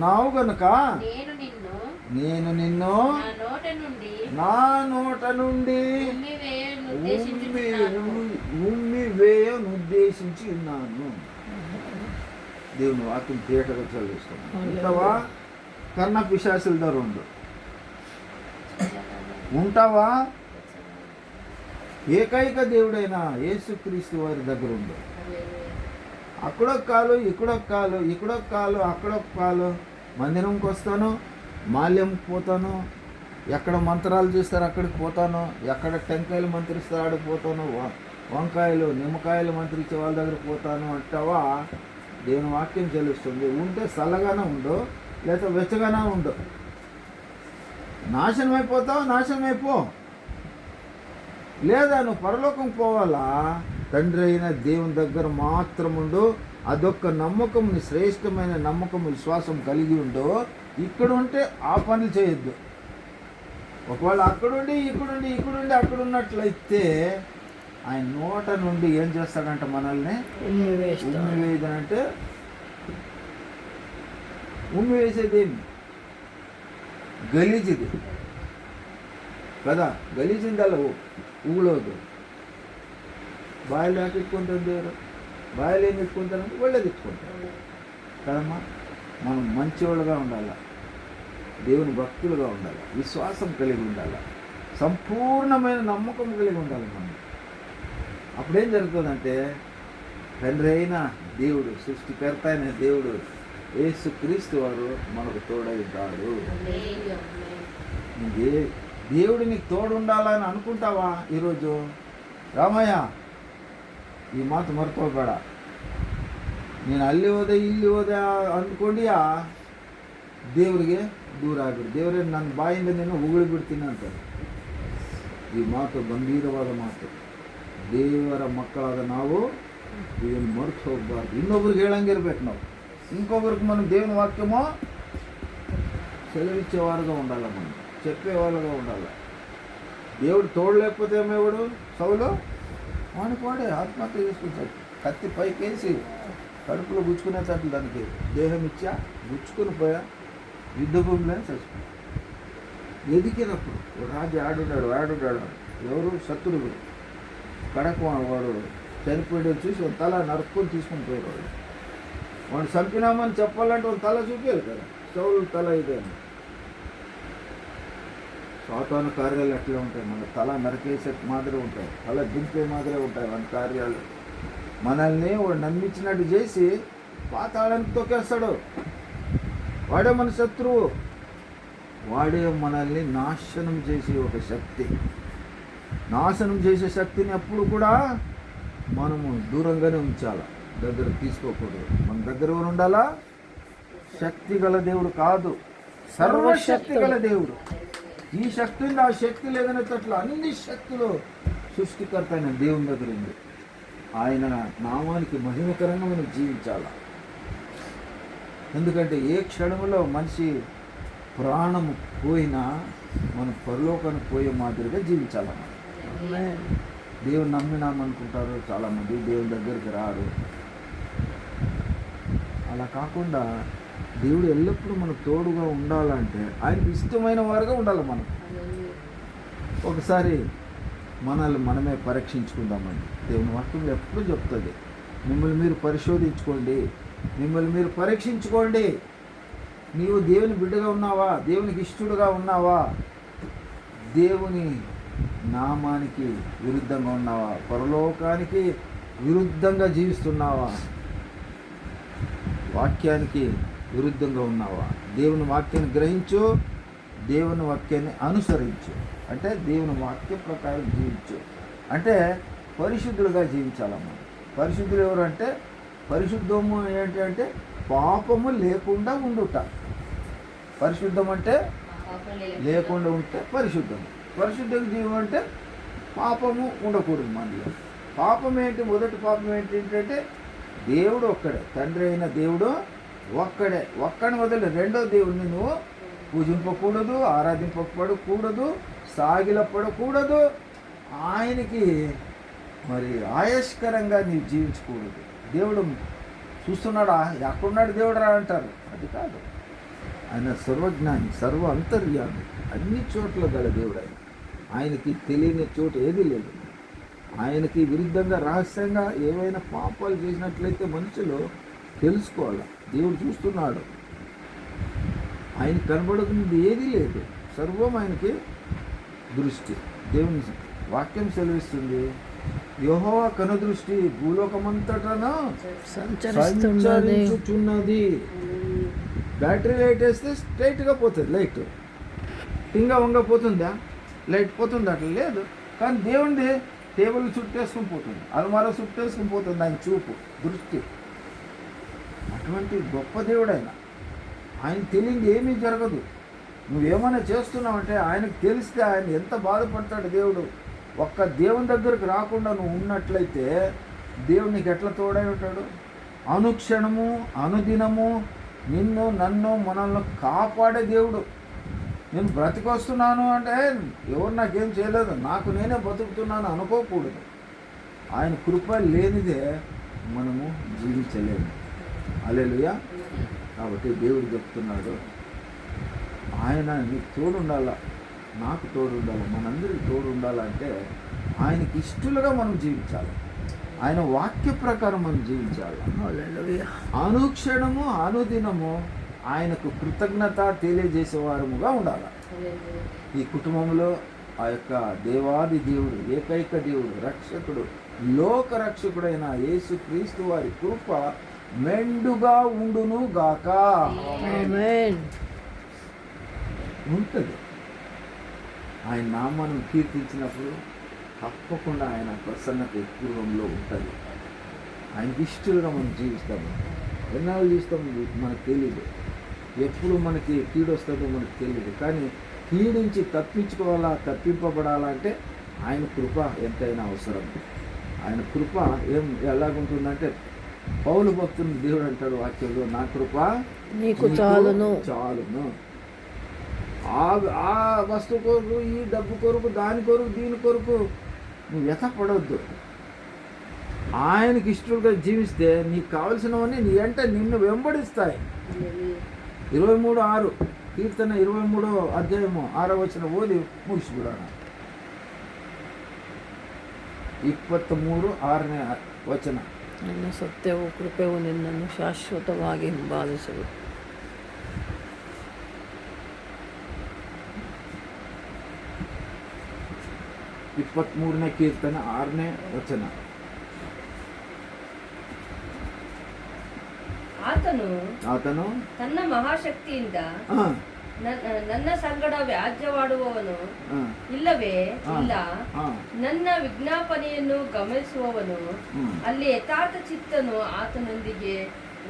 నావు గనుక నేను నిన్ను నా నోట నుండి ఉమ్మి వేయనుద్దేశించుచున్నాను. నుంచి ఉన్నాను. దేవుని వాక్యం తేటగా చదివిస్తాను. ఉంటావా? కర్ణ పిశాసుల దగ్గర ఉండు. ఉంటావా? ఏకైక దేవుడైన యేసుక్రీస్తు వారి దగ్గర ఉండు. అక్కడొక కాలు, ఇక్కడొక కాలు, ఇక్కడొక కాలు, అక్కడొక కాలు. మందిరంకి వస్తాను, మాల్యంకి పోతాను, ఎక్కడ మంత్రాలు చేస్తారు అక్కడికి పోతాను, ఎక్కడ టెంకాయలు మంత్రిస్తారు ఆడికి పోతాను, వంకాయలు నిమ్మకాయలు మంత్రించే వాళ్ళ దగ్గరికి పోతాను అంటావా? దేవుని వాక్యం చెల్లిస్తుంది. ఉంటే చల్లగానే ఉండు, లేదా వెచ్చగానే ఉండు. నాశనం అయిపోతావు, నాశనం అయిపో. లేదా నువ్వు పరలోకం పోవాలా, తండ్రి అయిన దేవుని దగ్గర మాత్రం ఉండు. అదొక్క నమ్మకం, శ్రేష్టమైన నమ్మకం, విశ్వాసం కలిగి ఉండు. ఇక్కడ ఉంటే ఆ పనులు చేయొద్దు. ఒకవేళ అక్కడుండి ఇక్కడుండి అక్కడ ఉన్నట్లయితే ఆయన నోట నుండి ఏం చేస్తాడంట? మనల్ని ఉమ్మివేయదనంటే ఉమ్మివేసేదేమి? గలీజిది కదా, గలీజిందಲ್ಲ ఉగులోదు. బాయిలు ఎక్కించుకుంటారు దేవుడు, బాయిలు ఏం ఎత్తుకుంటారంటే ఒళ్ళేది ఎత్తుకుంటారు కదమ్మా. మనం మంచివాళ్ళుగా ఉండాలి, దేవుని భక్తులుగా ఉండాలి, విశ్వాసం కలిగి ఉండాలి, సంపూర్ణమైన నమ్మకం కలిగి ఉండాలి మనం. అప్పుడేం జరుగుతుందంటే తండ్రి అయిన దేవుడు, సృష్టికర్త అయిన దేవుడు యేసుక్రీస్తు వారు మనకు తోడైతాడు. దేవుడు నీకు తోడు ఉండాలని అనుకుంటావా? ఈరోజు రామయ్య ఈ మాట మర్చిపోಬೇಡ. నేను ಅಲ್ಲಿ ಹೋದೆ ಇಲ್ಲಿ ಹೋದೆ ಅಂದ್ಕೊಂಡಿಯಾ ದೇವರಿಗೆ ದೂರ ಆಗ್ಬಿಡು. ದೇವರೇ ನನ್ನ ಬಾಯಿಂದ ನೀನು ಉಗುಳಿ ಬಿಡ್ತೀನಿ ಅಂತಾರೆ. ಈ ಮಾತು ಗಂಭೀರವಾದ ಮಾತು. ದೇವರ ಮಕ್ಕಳಾದ ನಾವು ಇದನ್ನು ಮರೆತು ಹೋಗಬಾರ್ದು. ಇನ್ನೊಬ್ರಿಗೆ ಹೇಳಂಗಿರ್ಬೇಕು ನಾವು. ఇంకొకరికి మనం దేవుని వాక్యమో సెలవిచ్చేవారుగా ఉండాలి, మనం చెప్పేవాళ్ళుగా ఉండాలి. దేవుడు తోడు లేకపోతే ఏమేవాడు? సౌలు వాడే ఆత్మహత్య చేసుకుంటాడు. కత్తి పైకేసి కడుపులో గుచ్చుకునేటట్లు దానికి దేహం ఇచ్చా గుచ్చుకుని పోయా యుద్ధ భూమిలో చచ్చిపోయాడు. ఎదికినప్పుడు రాజు ఆడున్నాడు ఎవరు? శత్రుడు. కడక వాడు చనిపోయాడు చూసి ఒక తల నరుక్కొని తీసుకుని పోయేవాడు. వాడు చంపినామని చెప్పాలంటే ఒక తల చూపేది కదా. సౌలు తల ఇదే. సాతాను కార్యాలు అట్లే ఉంటాయి. మన తల నరికేసే మాదిరి ఉంటాయి, తల దింపే మాదిరే ఉంటాయి మన కార్యాలు. మనల్ని వాడు నమ్మించినట్టు చేసి పాతాళానికి తొక్కేస్తాడు. వాడే మన శత్రువు. వాడే మనల్ని నాశనం చేసే ఒక శక్తి. నాశనం చేసే శక్తిని ఎప్పుడు కూడా మనము దూరంగానే ఉంచాలి, దగ్గర తీసుకోకూడదు. మన దగ్గర ఎవరు ఉండాలా? శక్తి గల దేవుడు కాదు, సర్వశక్తి గల దేవుడు. ఈ శక్తి ఉంది, ఆ శక్తి లేదనేటట్లు అన్ని శక్తులు సృష్టికర్త అయిన దేవుని దగ్గర ఉంది. ఆయన నామానికి మహిమకరంగా మనం జీవించాలి. ఎందుకంటే ఏ క్షణంలో మనిషి ప్రాణము పోయినా మనం పరలోకానికి పోయే మాదిరిగా జీవించాలన్నమాట. దేవుని నమ్మినామనుకుంటారు చాలామంది, దేవుని దగ్గరికి రారు. అలా కాకుండా దేవుడు ఎల్లప్పుడూ మనకు తోడుగా ఉండాలంటే ఆయనకి ఇష్టమైన వారుగా ఉండాలి మనం. ఒకసారి మనల్ని మనమే పరీక్షించుకుందామండి. దేవుని వాక్యం ఎప్పుడు చెప్తుంది, మిమ్మల్ని మీరు పరిశోధించుకోండి, మిమ్మల్ని మీరు పరీక్షించుకోండి. నీవు దేవుని బిడ్డగా ఉన్నావా? దేవునికి ఇష్టడుగా ఉన్నావా? దేవుని నామానికి విరుద్ధంగా ఉన్నావా? పరలోకానికి విరుద్ధంగా జీవిస్తున్నావా? వాక్యానికి విరుద్ధంగా ఉన్నావా? దేవుని వాక్యాన్ని గ్రహించు, దేవుని వాక్యాన్ని అనుసరించు. అంటే దేవుని వాక్య ప్రకారం జీవించు. అంటే పరిశుద్ధులుగా జీవించాలమ్మా. పరిశుద్ధులు ఎవరంటే, పరిశుద్ధము ఏంటి అంటే పాపము లేకుండా ఉండుట. పరిశుద్ధం అంటే లేకుండా ఉంటే పరిశుద్ధం. పరిశుద్ధ జీవం అంటే పాపము ఉండకూడదు మనలో. పాపం ఏంటి? మొదటి పాపం ఏంటంటే దేవుడు ఒక్కడే, తండ్రి అయిన దేవుడు ఒక్కడే. ఒక్కడిని వదిలి రెండో దేవుడిని నువ్వు పూజింపకూడదు, ఆరాధింపబడకూడదు, సాగిలపడకూడదు. ఆయనకి మరి ఆయాస్కరంగా నీవు జీవించకూడదు. దేవుడు చూస్తున్నాడా? ఎక్కడున్నాడు దేవుడు రా అంటారు. అది కాదు. ఆయన సర్వజ్ఞాని, సర్వ అంతర్యామి, అన్ని చోట్ల గల దేవుడు. ఆయనకి తెలియని చోటు ఏది లేదు. ఆయనకి విరుద్ధంగా రహస్యంగా ఏవైనా పాపాలు చేసినట్లయితే మనుషులు తెలుసుకోవాలి. దేవుడు చూస్తున్నాడు. ఆయన కనబడుతుంది ఏదీ లేదు, సర్వం ఆయనకి దృష్టి. దేవుని వాక్యం సెలవిస్తుంది, యెహోవా కనుదృష్టి భూలోకమంతటను సంచరించుచున్నది. బ్యాటరీ లైట్ వేస్తే స్ట్రైట్గా పోతుంది లైట్, టింగా వంగ పోతుందా? లైట్ పోతుంది అట్లా లేదు. కానీ దేవుడిది టేబుల్ చుట్టేసుకుని పోతుంది, అలమార చుట్టేసుకుని పోతుంది ఆయన చూపు దృష్టి. అటువంటి గొప్ప దేవుడు ఆయన. ఆయన తెలియంది ఏమీ జరగదు. నువ్వేమైనా చేస్తున్నావంటే ఆయనకు తెలిస్తే ఆయన ఎంత బాధపడతాడు దేవుడు. ఒక్క దేవుని దగ్గరకు రాకుండా నువ్వు ఉన్నట్లయితే దేవుడు నీకు ఎట్లా తోడై ఉంటాడు? అనుక్షణము అనుదినము నిన్ను నన్ను మనల్ని కాపాడే దేవుడు. నేను బ్రతికొస్తున్నాను అంటే ఎవరు నాకేం చేయలేదు, నాకు నేనే బతుకుతున్నాను అనుకోకూడదు. ఆయన కృప లేనిదే మనము జీవించలేము. హల్లెలూయా. కాబట్టి దేవుడు చెప్తున్నాడు, ఆయన నీకు తోడు ఉండాలా, నాకు తోడు ఉండాలి, మనందరికి తోడు ఉండాలంటే ఆయనకి ఇష్టలుగా మనం జీవించాలి. ఆయన వాక్య ప్రకారం మనం జీవించాలి. హల్లెలూయా. అనుక్షణము అనుదినము ఆయనకు కృతజ్ఞత తెలియజేసేవారముగా ఉండాలి. ఈ కుటుంబంలో ఆ యొక్క దేవాది దేవుడు, ఏకైక దేవుడు, రక్షకుడు, లోక రక్షకుడైన యేసుక్రీస్తు వారి కృప మెండుగా ఉండును గాక. ఆమేన్. ఉంటుంది. ఆయన నామాన్ని కీర్తించినప్పుడు తప్పకుండా ఆయన ప్రసన్నత పూర్వంలో ఉంటుంది. ఆయనకి ఇష్టలుగా మనం జీవిస్తాము. ఎన్నాళ్ళు జీవిస్తాము మనకు తెలియదు, ఎప్పుడు మనకి కీడు వస్తుందో మనకు తెలియదు. కానీ కీడు నుంచి తప్పించుకోవాలా, తప్పింపబడాలా అంటే ఆయన కృప ఎంతైనా అవసరం. ఆయన కృప ఎలాగుంటుందంటే పౌలు భక్తుని దేవుడు అంటాడు వాక్యంలో, నా కృప నీకు చాలును. చాలును. ఆ వస్తువు కొరకు, ఈ డబ్బు కొరకు, దాని కొరకు, దీని కొరకు నువ్వు వ్యథపడవద్దు. ఆయనకి ఇష్టలుగా జీవిస్తే నీకు కావలసినవన్నీ నీ వెంట నిన్ను వెంబడిస్తాయి. 23:6 కీర్తన 23వ అధ్యాయము 6వ వచనం ఓది ముగిసిపోయాను. 23:6ನೇ ವಚನ. ನನ್ನ ಸತ್ಯವು ಕೃಪೆಯು ನಿನ್ನನ್ನು ಶಾಶ್ವತವಾಗಿ ಹಿಂಬಾಲಿಸುವುದು. 23ನೇ ಕೀರ್ತನೆ 6ನೇ ವಚನ. ಆತನು ತನ್ನ ಮಹಾಶಕ್ತಿಯಿಂದ ನನ್ನ ಸಂಗಡ ವ್ಯಾಜ್ಯವಾಡುವವನು ಇಲ್ಲವೇ ಇಲ್ಲ, ನನ್ನ ವಿಜ್ಞಾಪನೆಯನ್ನು ಗಮನಿಸುವವನು, ಅಲ್ಲಿ ಯಥಾರ್ಥ ಚಿತ್ತನು ಆತನೊಂದಿಗೆ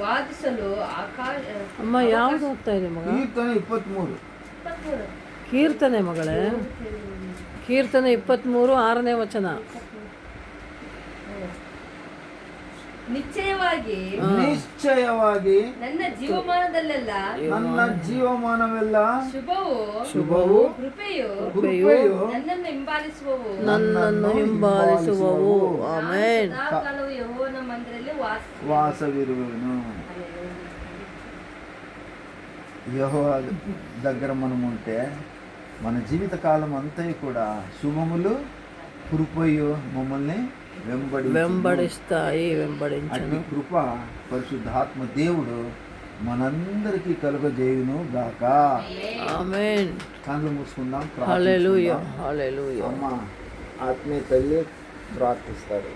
ವಾದಿಸಲು ಆಕಾಶ. ಅಮ್ಮ ಯಾವುದು ಓದ್ತಾ ಇದೆ ಮಗ? ಕೀರ್ತನೆ 23. ಕೀರ್ತನೆ ಮಗಳೇ, ಕೀರ್ತನೆ 23 6ನೇ ವಚನ. ನಿಶ್ಚಯವಾಗಿ ನನ್ನ ಜೀವಮಾನವೆಲ್ಲ ಶುಭವು ಕೃಪೆಯು ನನ್ನನ್ನು ಹಿಂಬಾಲಿಸುವವು. ಆಮೆನ್. ಸದಾಕಾಲವು ಯೆಹೋವನ ಮಂದಿರದಲ್ಲಿ వాసవిరువెను. యెహోవా దగ్గర మనం ఉంటే మన జీవితకాలం అంతా కూడా శుభములు కృపయు మమ్మల్ని వెంబడిస్తాయి, వెంబడించును. కృప పరిశుద్ధాత్మ దేవుడు మనందరికీ కలుగజేయును గాక. ఆమేన్. కళ్ళు మూసుకుందాం, హల్లెలూయా, హల్లెలూయా. అమ్మ ఆత్మీయ తల్లి ప్రార్థిస్తారు.